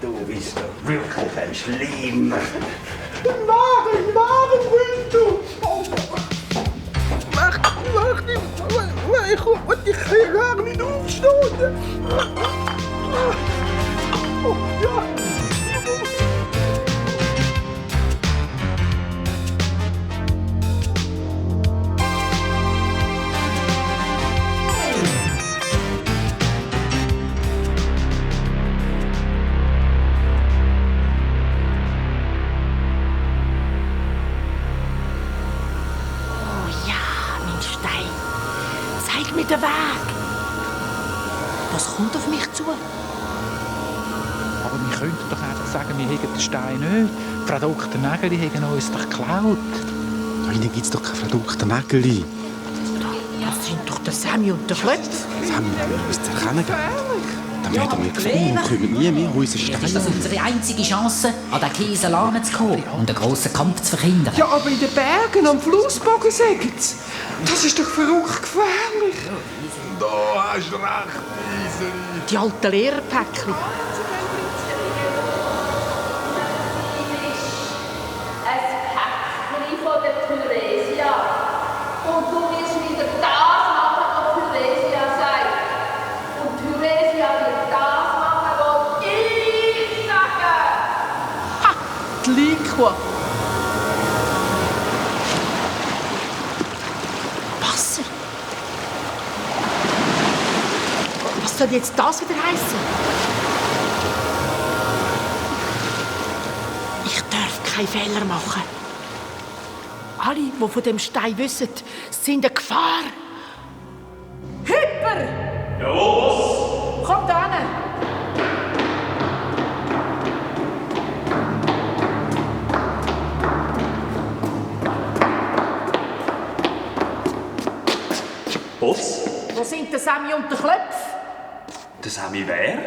du bist doch wirklich ein Schlimm. Ein wahrer Freund, du! Oh. Mach nicht! Ich kann ja gar nicht aufstehen! Oh, ja! Zeig mir den Weg. Was kommt auf mich zu? Aber wir könnten doch einfach sagen, wir hätten den Stein nicht. Frau Dr. Nägeli hätten uns doch geklaut. Nein, dann gibt es doch keine Frau Dr. Nägeli. Das sind doch der Sammy und der Klöpf. Sammy, wenn wir uns erkennen, dann werden wir gefunden und kommen nie mehr an unseren Stein. Ist das unsere einzige Chance, an den Kiesel anzukommen und einen grossen Kampf zu verhindern? Ja, aber in den Bergen am Flussbogen sagen sie. Das ist doch verrückt gefährlich. Da hast du recht, Iseli. Die alten Lehrerpäckchen. Ein Päckchen von der Theresia. Und du wirst wieder das machen, was Theresia sagt. Und Theresia wird das machen, was ich sage. Ha! Die Liquor. Wasser. Was soll jetzt das wieder heißen? Ich darf keinen Fehler machen. Alle, die von dem Stein wissen, sind eine Gefahr. Hyper! Jawohl, Boss! Kommt da hin! Boss? Wo sind der Sammy und der Klöpf? Der Sammy wer?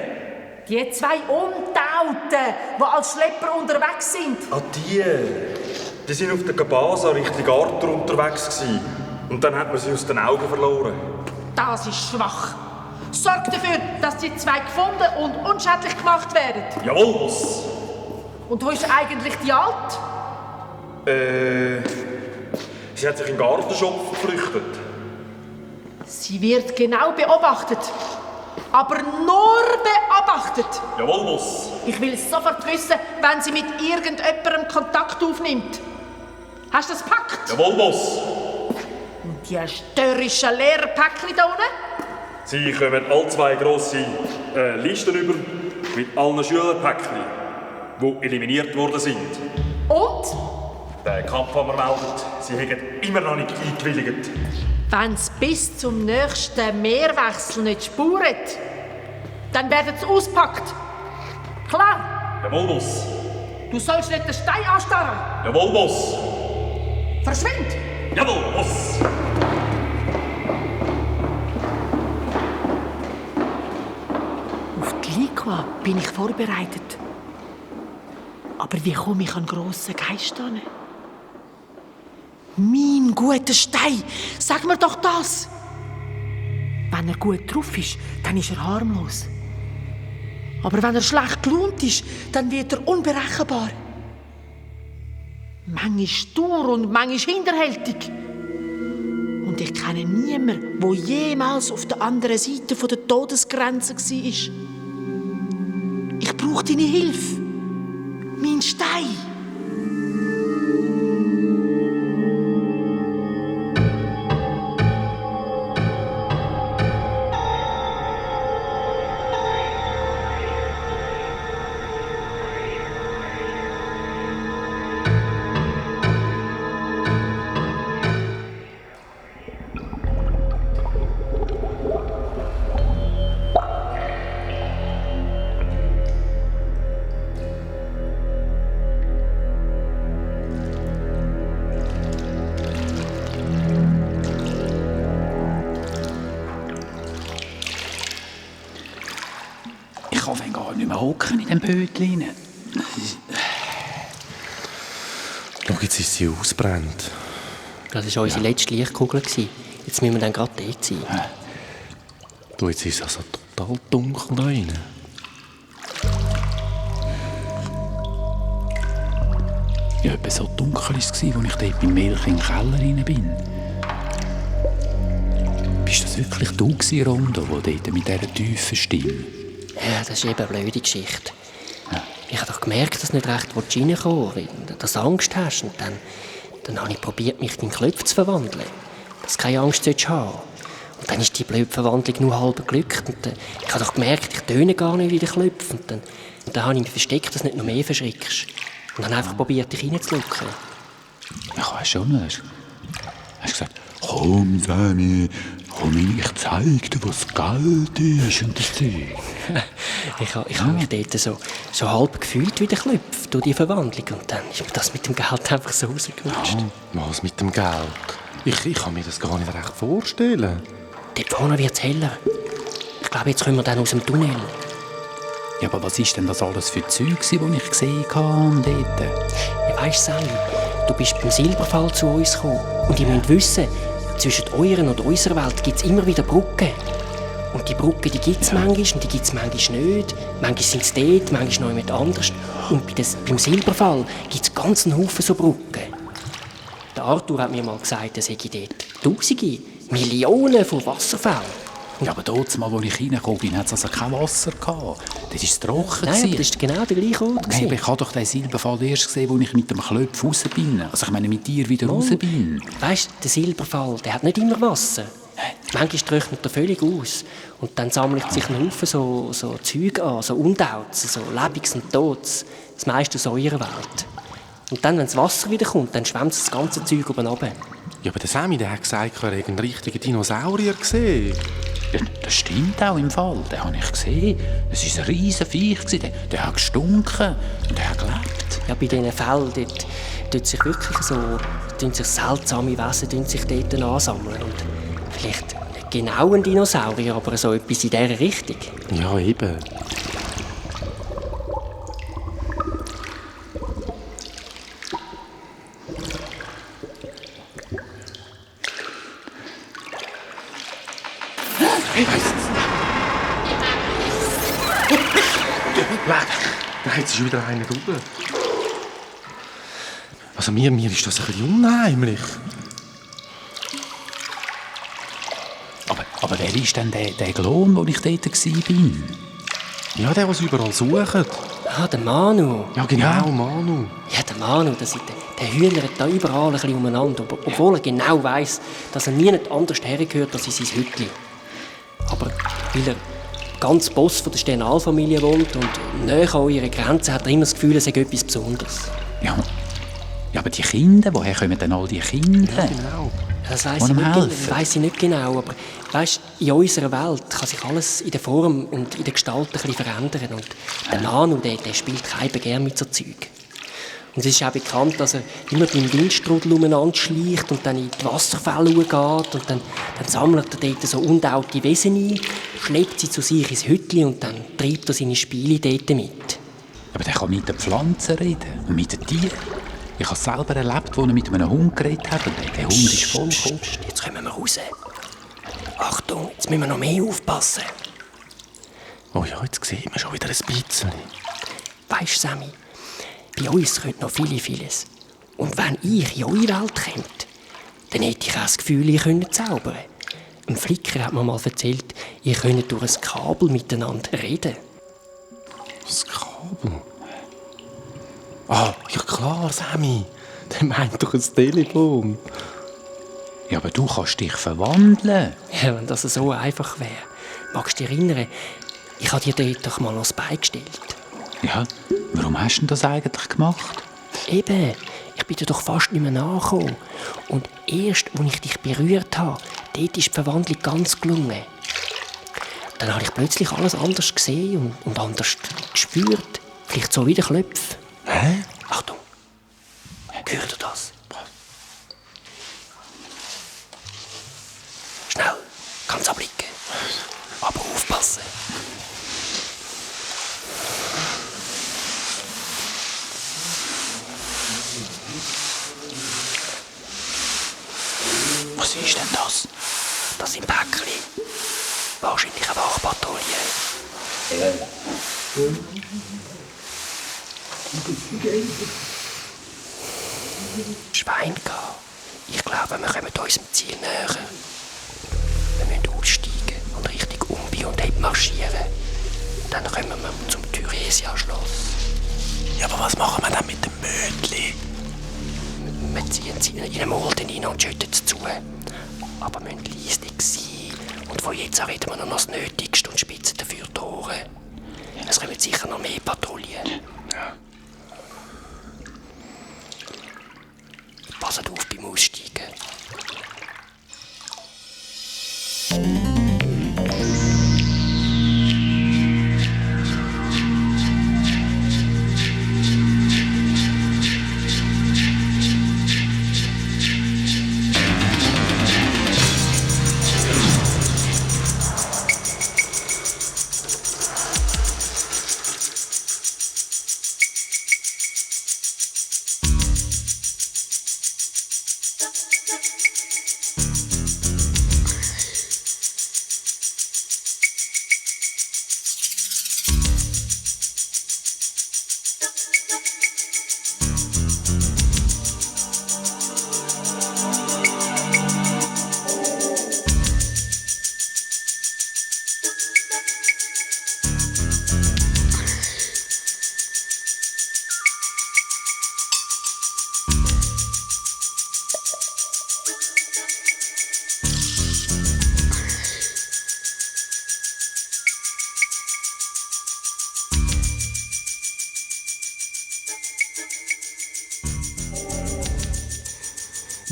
Die zwei Untauten, die als Schlepper unterwegs sind. Ah, die. Die sind auf der Gabasa Richtung Arthur unterwegs gewesen. Und dann hat man sie aus den Augen verloren. Das ist schwach. Sorg dafür, dass die zwei gefunden und unschädlich gemacht werden. Jawohl, Boss. Und wo ist eigentlich die Alte? Sie hat sich in den Gartenschopf geflüchtet. Sie wird genau beobachtet. Aber nur beobachtet. Jawohl, Boss. Ich will sofort wissen, wenn sie mit irgendjemandem Kontakt aufnimmt. Hast du das gepackt? Jawohl, Boss. Und die störrischen Lehrerpäckchen da unten? Sie kommen all zwei grosse Listen über mit allen Schülerpäckchen, die eliminiert worden sind. Und? Der Kampfhammer meldet, sie haben immer noch nicht eingewilligt. Wenn es bis zum nächsten Meerwechsel nicht spuret, dann werden sie auspackt. Klar? Jawohl, Boss. Du sollst nicht den Stein anstarren. Jawohl, Boss. Verschwind! Jawohl, Boss. Auf die Liqua bin ich vorbereitet. Aber wie komme ich an grossen Geist hin? Mein guter Stein, sag mir doch das! Wenn er gut drauf ist, dann ist er harmlos. Aber wenn er schlecht gelaunt ist, dann wird er unberechenbar. Manchmal stur und manchmal hinterhältig. Und ich kenne niemanden, der jemals auf der anderen Seite der Todesgrenze war. Ich brauche deine Hilfe. Mein Stein. kann gar nicht mehr hocken in dem Bötchen. Schau, jetzt ist sie ausgebrannt. Das war unsere letzte Lichtkugel. Jetzt müssen wir dann gerade dort sein. Du, jetzt ist es also total dunkel da rein. Ja, etwa so dunkel war es, als ich dort beim Milch in den Keller rein bin. Bist das wirklich du, Rondo, der dort mit dieser tiefen Stimme? Ja, das ist eben eine blöde Geschichte. Ja. Ich habe doch gemerkt, dass du nicht recht reinkommen willst, dass du Angst hast. Und dann habe ich probiert, mich in Klöpfe zu verwandeln. Dass du keine Angst haben solltest. Und dann ist die blöde Verwandlung nur halb geglückt. Und ich habe doch gemerkt, ich töne gar nicht wie der Klöpfe. Und dann habe ich mich versteckt, dass du nicht noch mehr verschreckst. Und dann einfach probiert, dich reinzulocken. Ich weiß schon nicht. Hast du gesagt, komm, Sammy, komm, ich zeig dir, was Geld ist und das Zeug. Ich habe mich dort so halb gefühlt wie der Klöpf durch die Verwandlung. Und dann ist mir das mit dem Geld einfach so rausgerutscht. Ja, was mit dem Geld? Ich kann mir das gar nicht recht vorstellen. Dort vorne wird es heller. Ich glaube, jetzt kommen wir dann aus dem Tunnel. Ja, aber was ist denn das alles für Zeug, die ich gesehen habe dort? Ja, weisst du, Sally, du bist beim Silberfall zu uns gekommen. Und ihr müsst wissen, zwischen eurer und unserer Welt gibt es immer wieder Brücken. Und die Brücken, die gibt es manchmal und die gibt es manchmal nicht. Manchmal sind sie dort, manchmal noch jemand anders. Und beim Silberfall gibt es ganz einen Haufen so Brücken. Der Arthur hat mir mal gesagt, es hätte dort Tausende, Millionen von Wasserfällen. Ja, aber dort mal, als ich reingekommen bin, hat es also kein Wasser gehabt. Das war trocken. Nein, aber das war genau der gleiche Ort. Nein, aber ich habe doch den Silberfall erst gesehen, als ich mit dem Klöpf raus bin. Also ich meine, mit dir wieder raus bin. Weisst du, der Silberfall, der hat nicht immer Wasser. Manchmal trocknet er völlig aus. Und dann sammelt sich ein Haufen so Zeug an, so Undauz, so Lebendiges und Todes. Das meiste aus eurer Welt. Und dann, wenn das Wasser wieder kommt, dann schwemmt das ganze Zeug oben runter. Ja, aber der Sammy, der hat gesagt, er hätte einen richtigen Dinosaurier gesehen. Ja, das stimmt auch im Fall. Den habe ich gesehen. Es war ein riesen Viech. Der hat gestunken und der hat gelebt. Ja, bei diesen Fällen, dort tun sich wirklich sich seltsame Wesen sich dort ansammeln. Und vielleicht nicht genau ein Dinosaurier, aber so etwas in dieser Richtung. Ja, eben. Nein, jetzt ist wieder einer drüber. Also mir ist das ein bisschen unheimlich. Aber wer ist denn der Glon, wo ich dort war? Ja, der es überall sucht. Ah, der Manu. Ja, genau, Manu. Ja, der Manu, der hühnert da überall ein bisschen umeinander, obwohl er genau weiss, dass er nie anders hergehört als in sein Hütchen. Aber weil er ganz Boss von der Sternalfamilie wohnt und näher an ihre Grenzen, hat er immer das Gefühl, es sei etwas Besonderes. Ja, aber die Kinder, woher kommen denn all die Kinder? Ja, genau. Das weiss ich nicht genau, aber weißt, in unserer Welt kann sich alles in der Form und in der Gestalt ein bisschen verändern. Und der Manu, der spielt keiner gern mit so Zeug. Und es ist auch bekannt, dass er immer beim Windstrudel umeinander schleicht und dann in die Wasserfälle geht und dann sammelt er dort so undaute Wesen ein, schleppt sie zu sich ins Hütchen und dann treibt er seine Spiele dort mit. Aber der kann mit den Pflanzen reden und mit den Tieren. Ich habe es selber erlebt, als er mit einem Hund geredet hat und der Hund ist vollkommen. Jetzt kommen wir raus. Achtung, jetzt müssen wir noch mehr aufpassen. Oh ja, jetzt sehen wir schon wieder ein bisschen. Weisst du, Sammy, bei uns könnte noch vieles. Und wenn ich in eure Welt käme, dann hätte ich auch das Gefühl, ihr könnt zaubern. Ein Flicker hat mir mal erzählt, ihr könnt durch ein Kabel miteinander reden. Das Kabel? Ah, ja klar, Sammy. Der meint doch ein Telefon. Ja, aber du kannst dich verwandeln. Ja, wenn das so einfach wäre. Magst du dich erinnern, ich habe dir dort doch mal noch das Bein gestellt. Ja, warum hast du das eigentlich gemacht? Eben, ich bin dir doch fast nicht mehr nachgekommen. Und erst, als ich dich berührt habe, dort ist die Verwandlung ganz gelungen. Dann habe ich plötzlich alles anders gesehen und anders gespürt. Vielleicht so wie der Klöpf. Hä? Achtung, hört ihr das? Schnell, ganz abblicken. Aber aufpassen. Wahrscheinlich eine Wachpatrouille. Schwein gehen. Ich glaube, wir kommen unserem Ziel näher. Wir müssen aussteigen und Richtung Umbi und Heb marschieren. Dann kommen wir zum Thyresia-Schloss. Ja, aber was machen wir dann mit dem Mötli? Wir ziehen sie in den Mulden rein und schütten es zu. Aber wir müssen leise sein. Und von jetzt an reden wir nur noch das Nötigste und spitzen dafür die Ohren. Es kommen sicher noch mehr Patrouillen. Ja. Passt auf beim Aussteigen.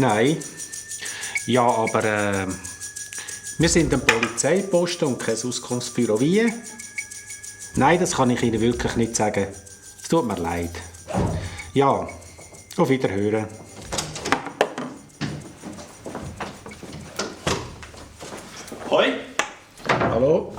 Nein. Ja, aber wir sind ein Polizeiposten und kein Auskunftsbüro. Wie? Nein, das kann ich Ihnen wirklich nicht sagen. Es tut mir leid. Ja, auf Wiederhören. Hoi. Hallo.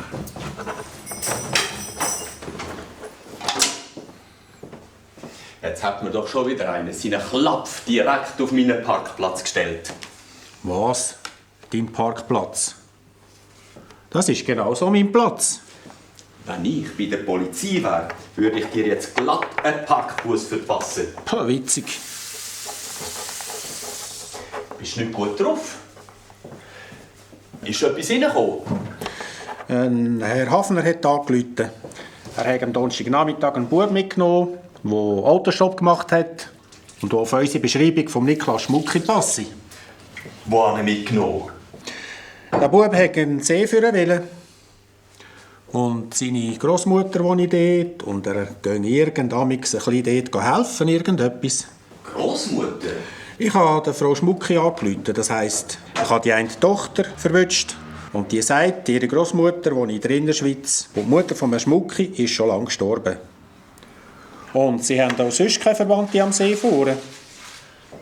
Jetzt hat mir doch schon wieder einer seinen Klapf direkt auf meinen Parkplatz gestellt. Was? Dein Parkplatz? Das ist genau so mein Platz. Wenn ich bei der Polizei wäre, würde ich dir jetzt glatt einen Parkbus verpassen. Puh, witzig. Bist du nicht gut drauf? Ist etwas reingekommen? Herr Hafner hat angerufen. Er hat am Donnerstagnachmittag einen Bub mitgenommen, der Autostopp gemacht hat und der auf unsere Beschreibung von Niklas Schmucki passe. Wo hat er mitgenommen? Der Bub wollte einen See führen wollen. Und seine Großmutter wohnt dort und er geht irgendwann ein bisschen dort helfen, irgendetwas. Großmutter? Ich habe der Frau Schmucki angerufen. Das heisst, ich habe die eine Tochter verwünscht. Und die sagt, ihre Großmutter wohnt in der Innerschweiz. Und die Mutter von Herrn Schmucki ist schon lange gestorben. Und sie haben auch sonst keine Verwandte am See fahren.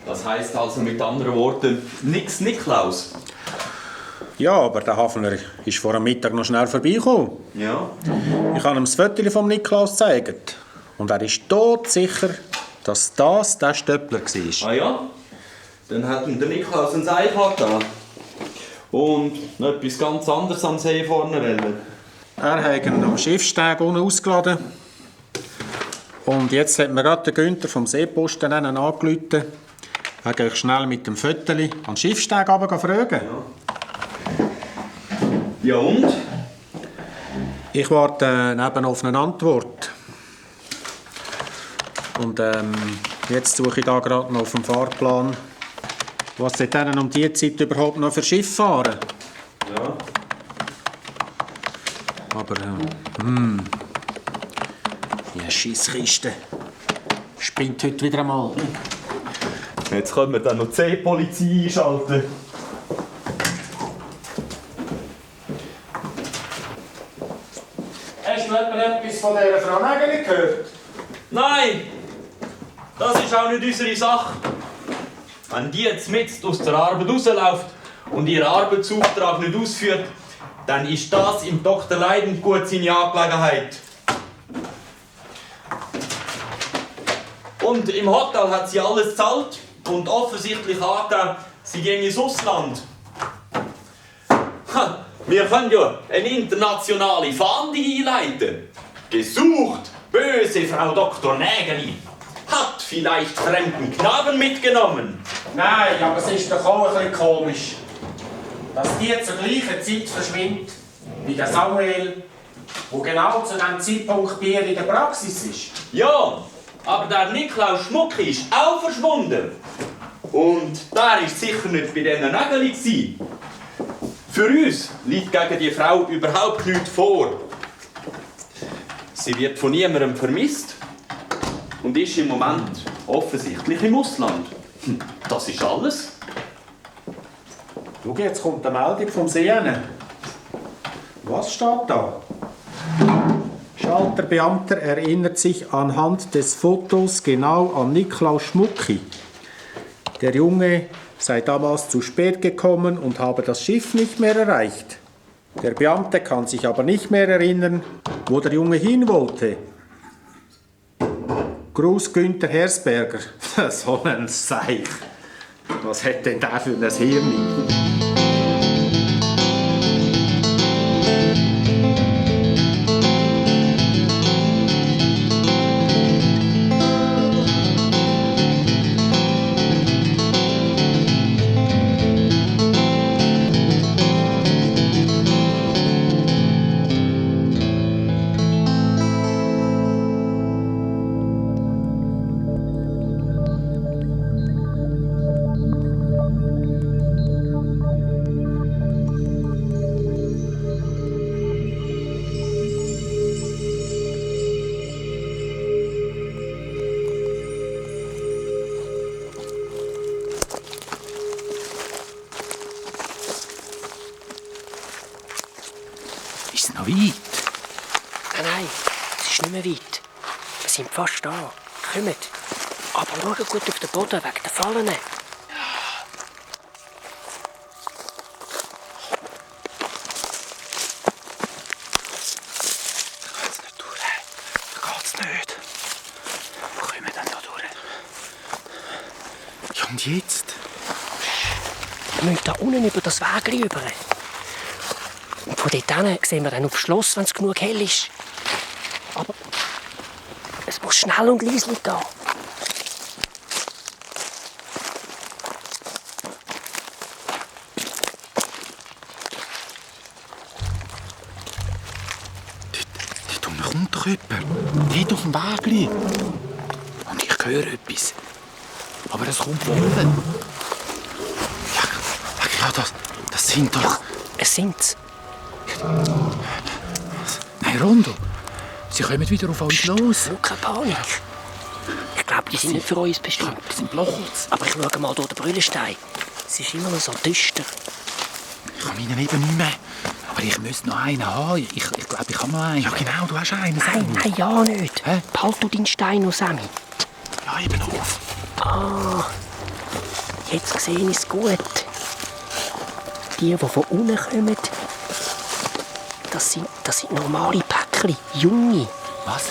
Das heisst also mit anderen Worten, nix Niklaus? Ja, aber der Hafner ist vor dem Mittag noch schnell vorbeigekommen. Ja. Ich habe ihm das Foto vom Niklaus gezeigt. Und er ist todsicher, dass das der Stöppler war. Ah ja? Dann hat ihm der Niklaus ein Seil getan. Und noch etwas ganz anderes am See vorne wollen. Er hat ihn am Schiffsteg unten ausgeladen. Und jetzt hat mir gerade der Günther vom Seeposten angerufen. Er geht schnell mit dem Föteli an den Schiffsteg runter fragen. Ja und? Ich warte neben auf eine Antwort. Und jetzt suche ich da gerade noch auf dem Fahrplan, was sie dann um diese Zeit überhaupt noch für Schiff fahren. Ja. Aber, die Scheisskiste spinnt heute wieder einmal. Jetzt können wir dann noch die Polizei einschalten. Hast du noch etwas von dieser Frau Nägeli gehört? Nein! Das ist auch nicht unsere Sache. Wenn die jetzt mit aus der Arbeit rausläuft und ihren Arbeitsauftrag nicht ausführt, dann ist das im Dr. Leidengut seine Angelegenheit. Und im Hotel hat sie alles gezahlt und offensichtlich angegeben, sie gehen ins Ausland. Wir können ja eine internationale Fahndung einleiten. Gesucht, böse Frau Dr. Nägeli. Hat vielleicht fremden Knaben mitgenommen. Nein, aber es ist doch auch ein bisschen komisch, dass die zur gleichen Zeit verschwindet wie der Samuel, der genau zu dem Zeitpunkt bei ihr in der Praxis ist. Ja, aber der Niklaus Schmuck ist auch verschwunden. Und der war sicher nicht bei diesen Nägeln. Für uns liegt gegen die Frau überhaupt nichts vor. Sie wird von niemandem vermisst und ist im Moment offensichtlich im Ausland. Das ist alles. Schau, jetzt kommt eine Meldung vom Sehen. Was steht da? Schalterbeamter erinnert sich anhand des Fotos genau an Niklaus Schmucki. Der Junge sei damals zu spät gekommen und habe das Schiff nicht mehr erreicht. Der Beamte kann sich aber nicht mehr erinnern, wo der Junge hin wollte. Gruß Günther Hersberger. So ein Seich. Was hätte denn der für ein Hirn? Ist es noch weit? Nein, es ist nicht mehr weit. Wir sind fast da. Kommt. Aber schaut gut auf den Boden wegen der Fallen. Und jetzt? Wir müssen da unten über das Weg rüber. Und von dort hin sehen wir dann auf das Schloss, wenn es genug hell ist. Aber es muss schnell und leise gehen. Dort unten kommt doch jemand. Dort auf dem Weg. Und ich höre etwas. Aber es kommt von oben. Ja, das sind doch... Ja, es sind's. Nein, Rondo. Sie kommen wieder auf uns los. Keine Panik. Ich glaube, die sind nicht für uns bestimmt. Die sind Blochholz. Aber ich schaue mal durch den Brüllenstein. Es ist immer noch so düster. Ich kann meinen eben nicht mehr. Aber ich müsste noch einen haben. Ich glaube, ich habe noch einen. Ja, genau, du hast einen. Nein, ja nicht. Hä? Behalt du deinen Stein noch, Sammy. Ja, eben auf. Ah, jetzt sehe ich es gut. Die von unten kommen, das sind normale Päckchen, junge. Was?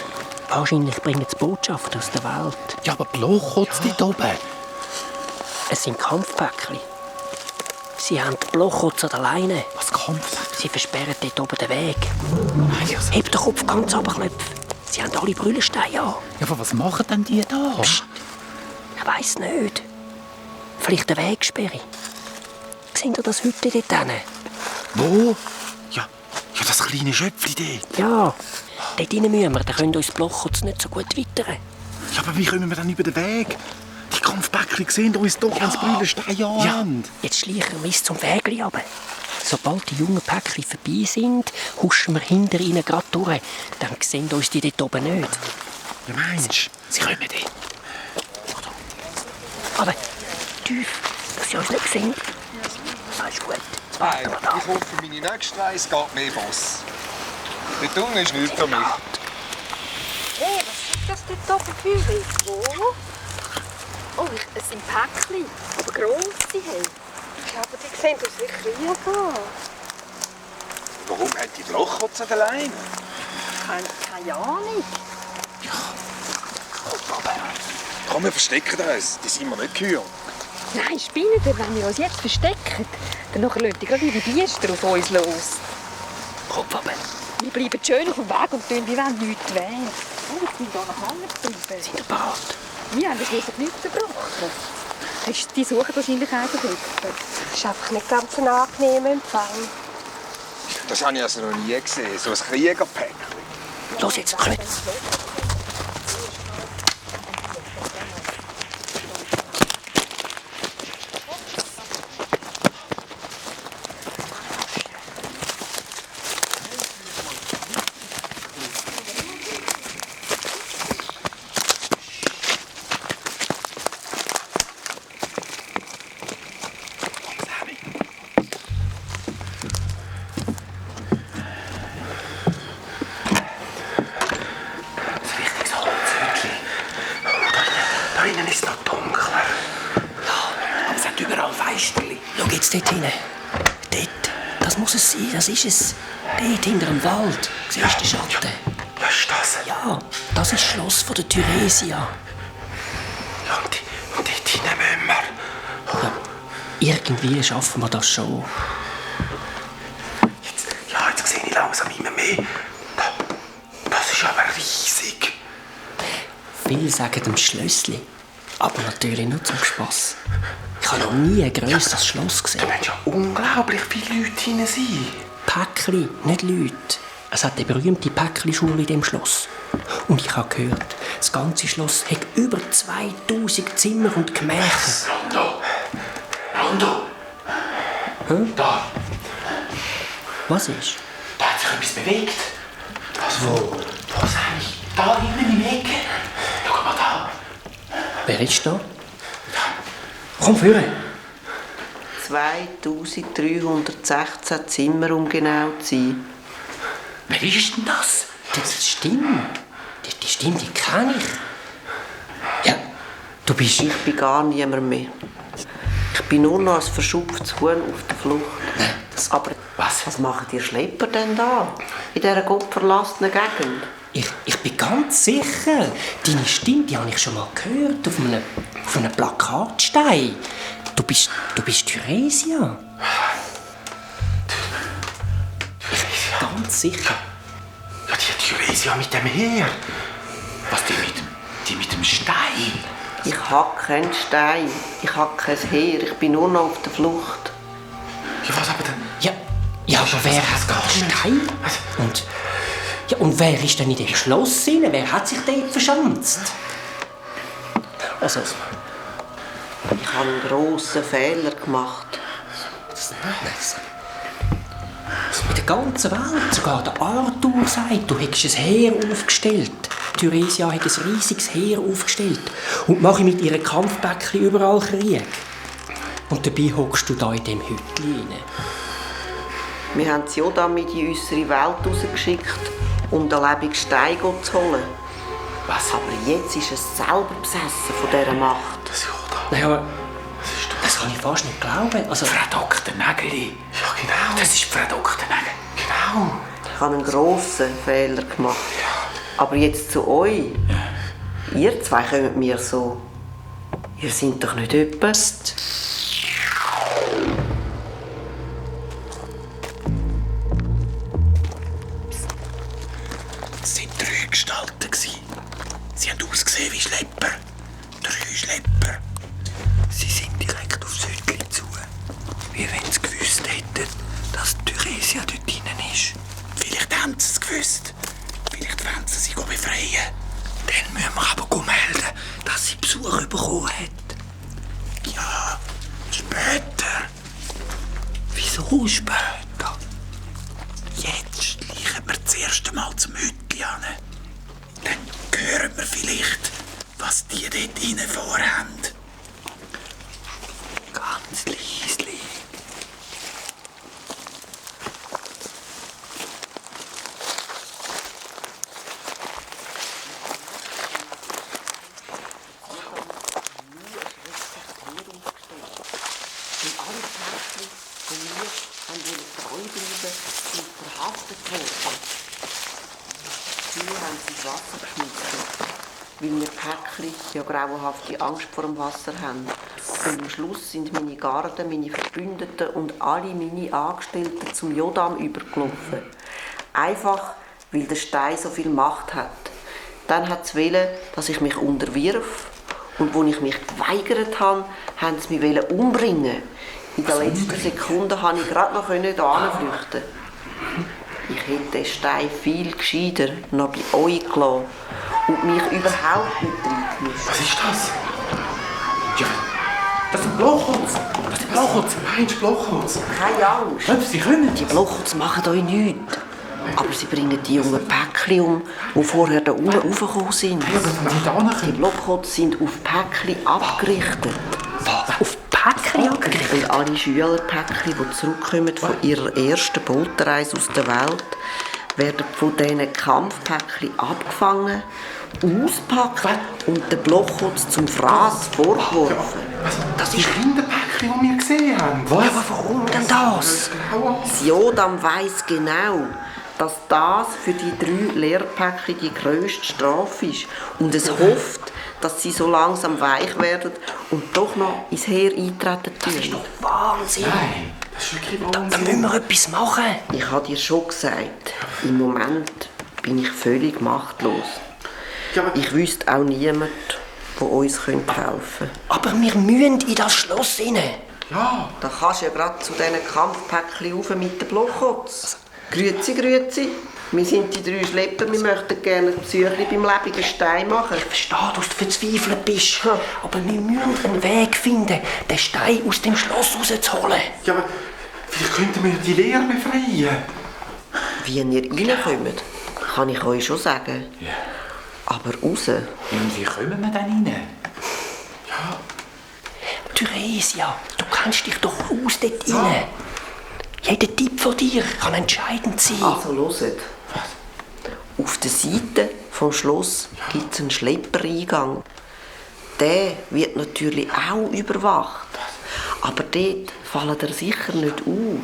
Wahrscheinlich bringen sie Botschaft aus der Welt. Ja, aber Blochholz dort oben. Es sind Kampfpäckchen. Sie haben Blochholz an der Leine. Was Kampf? Sie versperren dort oben den Weg. Heb den Kopf ganz runterklopfen. Sie haben alle Brüllensteine an. Ja, aber was machen denn die da? Psst. Ich weiss nicht. Vielleicht eine Wegsperre. Seht ihr das heute dort hinten? Wo? Ja, das kleine Schöpfchen dort. Ja, dort rein müssen wir. Dann können uns die Blochholz nicht so gut wittern. Ja, aber wie kommen wir dann über den Weg? Die Kampfbäckchen sehen uns doch, wenn sie Brüllensteine haben. Jetzt schleichen wir bis zum Wägli runter. Sobald die jungen Päckchen vorbei sind, huschen wir hinter ihnen gerade durch. Dann sehen uns die dort oben nicht. Ja, meinst du? Sie kommen dort. Aber tief, dass sie uns nicht sehen. Das ist gut. Jetzt warten wir da. Ich hoffe, meine nächste Reise geht mehr Boss. Dort unten ist nichts für mich. Hey, was ist das dort oben für euch? Wo? Oh, es sind Päckchen, aber grosse. Hey. Ja, aber die sehen aus wie Krieger. Warum hat die Blochholz an der Leine? Keine Ahnung. Komm, wir verstecken uns. Die sind wir nicht gehört. Nein, spinnt ihr, wenn wir uns jetzt verstecken? Dann lassen die gerade ihre Biester auf uns los. Kopf runter. Wir bleiben schön auf dem Weg und tun, wie wenn nichts wäre. Oh, ich bin hier nach Hause geblieben. Sind ihr parat? Wir haben das nichts gebrochen. Die suchen wahrscheinlich einfach jemanden. Das ist einfach nicht ganz ein angenehmer Empfang. Das habe ich also noch nie gesehen, so ein Kriegerpäckchen. Los jetzt, komm. Dort hinten. Dort. Das muss es sein, das ist es. Dort hinter dem Wald. Siehst du den Schatten? Was ist das? Ja, das ist das Schloss von der Thyresia. Ja, und dort hinten müssen wir. Ja, irgendwie schaffen wir das schon. Jetzt sehe ich langsam immer mehr. Das ist aber riesig. Viele sagen dem Schlössli, aber natürlich nur zum Spass. Ich habe noch nie ein grösseres Schloss gesehen. Da müssen ja unglaublich viele Leute hinein sein. Päckli, nicht Leute. Es hat eine berühmte Päckli-Schule in diesem Schloss. Und ich habe gehört, das ganze Schloss hat über 2000 Zimmer und Gemächer. Rondo! Hm? Da! Was ist? Da hat sich etwas bewegt. Wo sehe ich? Da hinten in der Ecke. Schau mal da. Wer ist da? Komm, führen! 2316 Zimmer, um genau zu sein. Wer ist denn das? Das Stimme. Die Stimme, die kenne ich. Ja, du bist... Ich bin gar niemand mehr. Ich bin nur noch ein verschupftes Huhn auf der Flucht. Nein, Aber was machen die Schlepper denn da? In dieser gottverlassenen Gegend? Ich bin ganz sicher. Deine Stimme, die habe ich schon mal gehört. Auf einem Plakatstein. Du bist Thyresia. Ganz sicher. Ja, die Thyresia mit dem Heer. Was, die mit dem Stein? Ich habe keinen Stein. Ich habe kein Heer. Ich bin nur noch auf der Flucht. Ja, was aber denn? Ja, aber wer hat den Stein? Und wer ist denn in dem Schloss drin? Wer hat sich dort verschanzt? Also... Ich habe einen grossen Fehler gemacht. In der ganzen Welt, sogar der Arthur sagt, du hättest ein Heer aufgestellt. Thyresia hat ein riesiges Heer aufgestellt und mache mit ihren Kampfbäckchen überall Krieg. Und dabei hockst du da in dem Hütchen rein. Wir haben Jodam in die äußere Welt rausgeschickt, um den lebendigen Stein zu holen. Was? Aber jetzt ist es selber besessen von dieser Macht. Das Jodam? Nein, aber das kann ich fast nicht glauben. Also, Frau Dr. Nägeli. Ja, genau. Das ist Frau Dr. Nägeli. Genau. Ich habe einen grossen Fehler gemacht. Ja. Aber jetzt zu euch. Ja. Ihr zwei kommt mir so. Ihr seid doch nicht etwas. Es waren 3 Gestalten. Sie haben ausgesehen wie Schlepper. 3 Schlepper. Sie sind direkt aufs Hütchen zu. Wie wenn sie gewusst hätten, dass Thyresia dort drinnen ist. Vielleicht haben sie es gewusst. Vielleicht wollen sie sich befreien. Dann müssen wir aber melden, dass sie Besuch bekommen hat. Ja, später. Wieso später? Jetzt schleichen wir das erste Mal zum Hütchen an. Dann hören wir vielleicht, was die dort drinnen vorhaben. Ganz leislich. Und alle Päckchen von mir haben treu bleiben und verhaftet worden. Die haben sie ins Wasser geschmissen, weil wir Päckchen ja grauenhafte Angst vor dem Wasser haben. Und am Schluss sind meine Garden, meine Verbündeten und alle meine Angestellten zum Jodam übergelaufen. Einfach, weil der Stein so viel Macht hat. Dann hat es wollen, dass ich mich unterwirf. Und als ich mich geweigert habe, wollten sie mich umbringen. In der letzten Sekunde konnte ich gerade noch hierher flüchten. Ich hätte den Stein viel gescheiter noch bei euch gelassen und mich überhaupt nicht reingemischt. Was ist das? Ja, das sind Blochholz. Das sind Blochholz. Meinst du Blochholz? Keine Angst. Aber sie können. Die Blochholz machen euch nichts. Aber sie bringen die jungen Päckchen um, die vorher da unten raufgekommen sind. Die Blochholz sind auf Päckchen abgerichtet. Auf Päckchen abgerichtet? Und alle Schülerpäckchen, die zurückkommen von ihrer ersten Bootreise aus der Welt, werden von diesen Kampfpäckchen abgefangen, auspackt und den Blochholz zum Fraß vorgeworfen. Das ist Kinderpäckchen, die wir gesehen haben. Was? Ja, aber warum denn das? Das Jodam weiss genau, dass das für die 3 Lehrpäckchen die grösste Strafe ist. Und es hofft, dass sie so langsam weich werden und doch noch ins Heer eintreten tun. Das ist doch Wahnsinn! Nein, das ist wirklich Wahnsinn. Da müssen wir etwas machen. Ich habe dir schon gesagt, im Moment bin ich völlig machtlos. Ich wüsste auch niemand, der uns helfen könnte. Aber wir müssen in das Schloss rein. Ja. Da kannst du ja gerade zu diesen Kampfpäckchen rauf mit den Blochholz. Grüezi, grüezi. Wir sind die 3 Schlepper, wir möchten gerne ein Psychli beim lebenden Stein machen. Ich verstehe, dass du verzweifelt bist. Aber wir müssen einen Weg finden, den Stein aus dem Schloss rauszuholen. Ja, aber vielleicht könnten wir die Lehre befreien. Wie ihr reinkommt, kann ich euch schon sagen. Ja. Aber raus. Und wie kommen wir dann rein? Theresia, du kennst dich doch aus dort rein. Jeder Tipp von dir kann entscheidend sein. Also hört. Auf der Seite vom Schloss gibt es einen Schleppereingang. Der wird natürlich auch überwacht. Aber dort fällt er sicher nicht auf.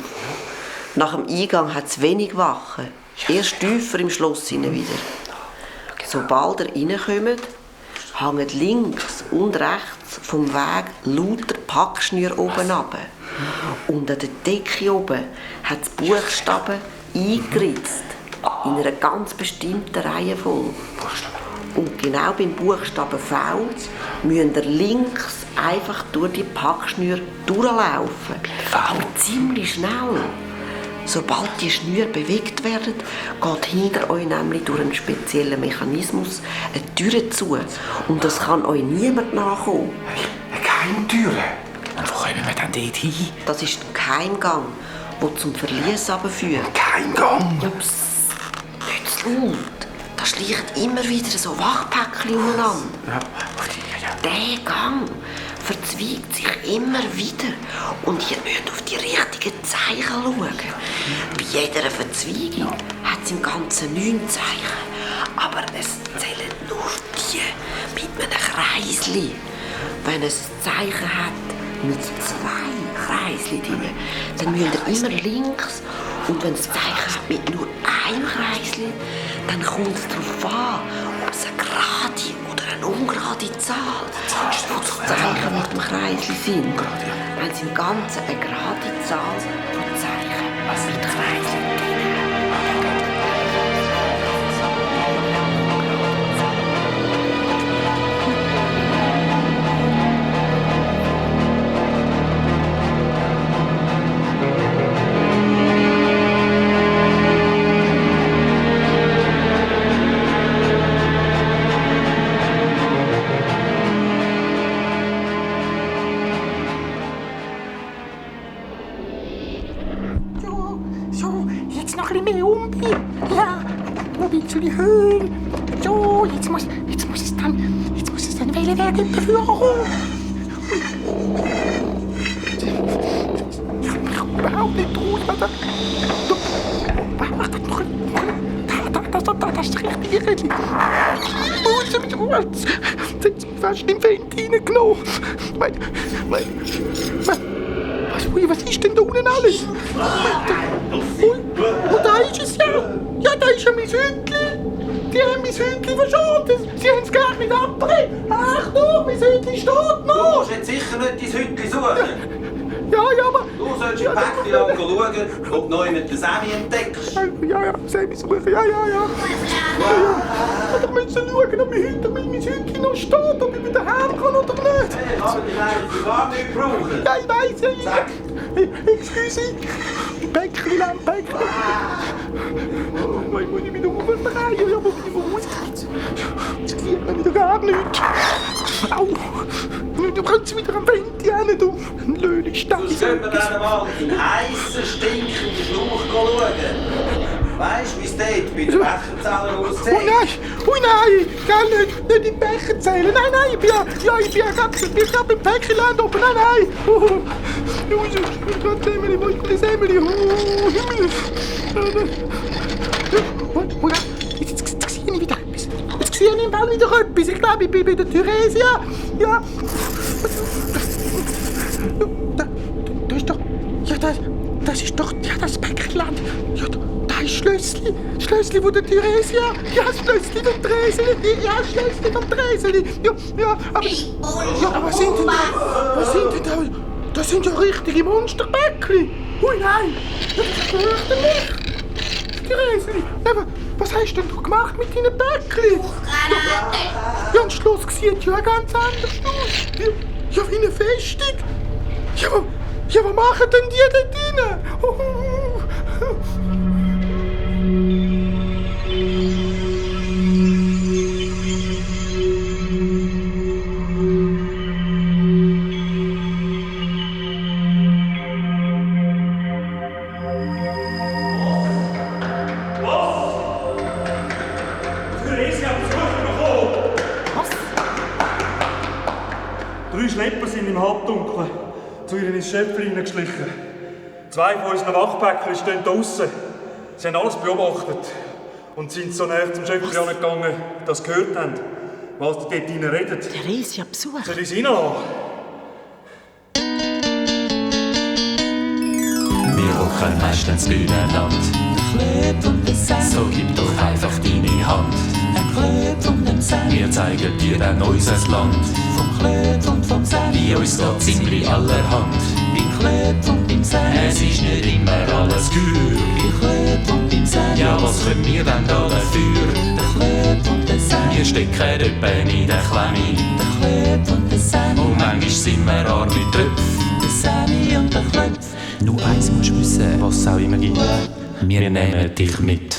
Nach dem Eingang hat es wenig Wachen. Erst tiefer im Schloss wieder. Sobald ihr reinkommt, hängen links und rechts vom Weg lauter Packschnüre oben runter. Und an der Decke oben hat es Buchstaben eingeritzt. In einer ganz bestimmten Reihenfolge. Und genau beim Buchstaben V müsst ihr links einfach durch die Packschnüre durchlaufen. Aber ziemlich schnell. Sobald die Schnüre bewegt werden, geht hinter euch nämlich durch einen speziellen Mechanismus eine Tür zu. Und das kann euch niemand nachkommen. Eine Geheimtür? Und wo kommen wir dann dort hin? Das ist ein Geheimgang, der zum Verlies führt. Geheimgang? Ja, psst, nicht zu laut. Da schleichen immer wieder so Wachpäckchen umeinander. Der Gang verzweigt sich immer wieder. Und ihr müsst auf die richtigen Zeichen schauen. Bei jeder Verzweigung hat es im Ganzen 9 Zeichen. Aber es zählen nur die mit einem Kreisli. Wenn es ein Zeichen hat mit 2 Kreisli drin, dann müsst ihr immer links. Und wenn es ein Zeichen hat mit nur einem Kreisli, dann kommt es darauf an, ob es eine gerade oder eine ungerade Zahl wo das Zeichen mit dem Kreisli sind. Wenn es im Ganzen eine gerade Zahl von Zeichen mit Kreisli drin hat. So, jetzt noch ein bisschen mehr umbiegen. Ja, noch ein bisschen höher. So, jetzt muss es dann Wellenberg überführen kommen. Ich komme überhaupt nicht raus. Das ist richtig. Jetzt hat mich fast in den Wind reingenommen. Was ist denn da unten alles? Und da ist es ja. Ja, da ist ja mein Hündchen. Die haben mein Hündchen verschont. Sie haben es gar nicht abgedreht. Ach doch, mein Hündchen steht noch. Du musst jetzt sicher nicht dein Hündchen suchen. aber... Du sollst im Päckchen lang schauen, ob du neu mit der Semi entdeckst. Ja, Semi suchen, ja. Ich müsste schauen, ob mein Hütchen noch steht, ob ich wieder heim kann oder nicht. Hey, kann ich eigentlich gar nicht brauchen. Ja, ich weiss ja. Sag. Excuse. Päckchen. Oh, ich muss mich wieder aufdrehen. Ja, aber ich muss jetzt geht mir wieder gar nicht. Au. Du kannst wieder am Wände hin, du Löhnestein. Du sollst mir dann mal in heissen, stinkenden Schlauch schauen. Weisst du, wie es dort bei den Becherzählern aussieht? Oh nein, gell, nicht in Becher zählen. Nein, ich bin gerade beim Päckchenland oben. Nein. Ich muss gerade Semmeli, wo ist denn Semmeli? Himmel. Jetzt sehe ich wieder etwas. Jetzt sehe ich im Fall wieder etwas. Ich glaube, ich bin bei der Theresia. Ja. Da ist doch... Ja, das ist doch... Ja, das Päckchenland. Ja, da ist Schlössli. Schlössli von der Theresia. Ja, Schlössli vom Treseli. Ja, Schlössli vom Treseli. Ja, aber... Ja, aber was sind denn da? Das sind ja richtige Monsterbäckli. Ui, nein. Das gehört dir nicht. Treseli. Aber was hast denn du gemacht mit deinen Bäckli? Ja, am Schluss sieht ja ganz anders aus. Ja, wie eine Festung. Ja, was machen denn die da drinnen? Schlepper sind im Halbdunkeln zu ihr ins Schöpfchen hineingeschlichen. 2 von unseren Wachpäckchen stehen draussen. Sie haben alles beobachtet und sind so näher zum Schöpfchen angegangen, dass sie gehört haben, was die dort drinnen reden. Theresia Besuch. Soll ich sie reinlassen? Wir hocken meistens beieinander. So gib doch einfach deine Hand. Wir zeigen dir dann unser Land. Bei uns geht ziemlich allerhand. Es ist nicht immer alles gut. Ja, was können wir denn da dafür? Wir stecken etwa in der Klemme. Und manchmal sind wir arme Tröpfe. Nur eins musst du wissen, was auch immer gibt. Wir nehmen dich mit.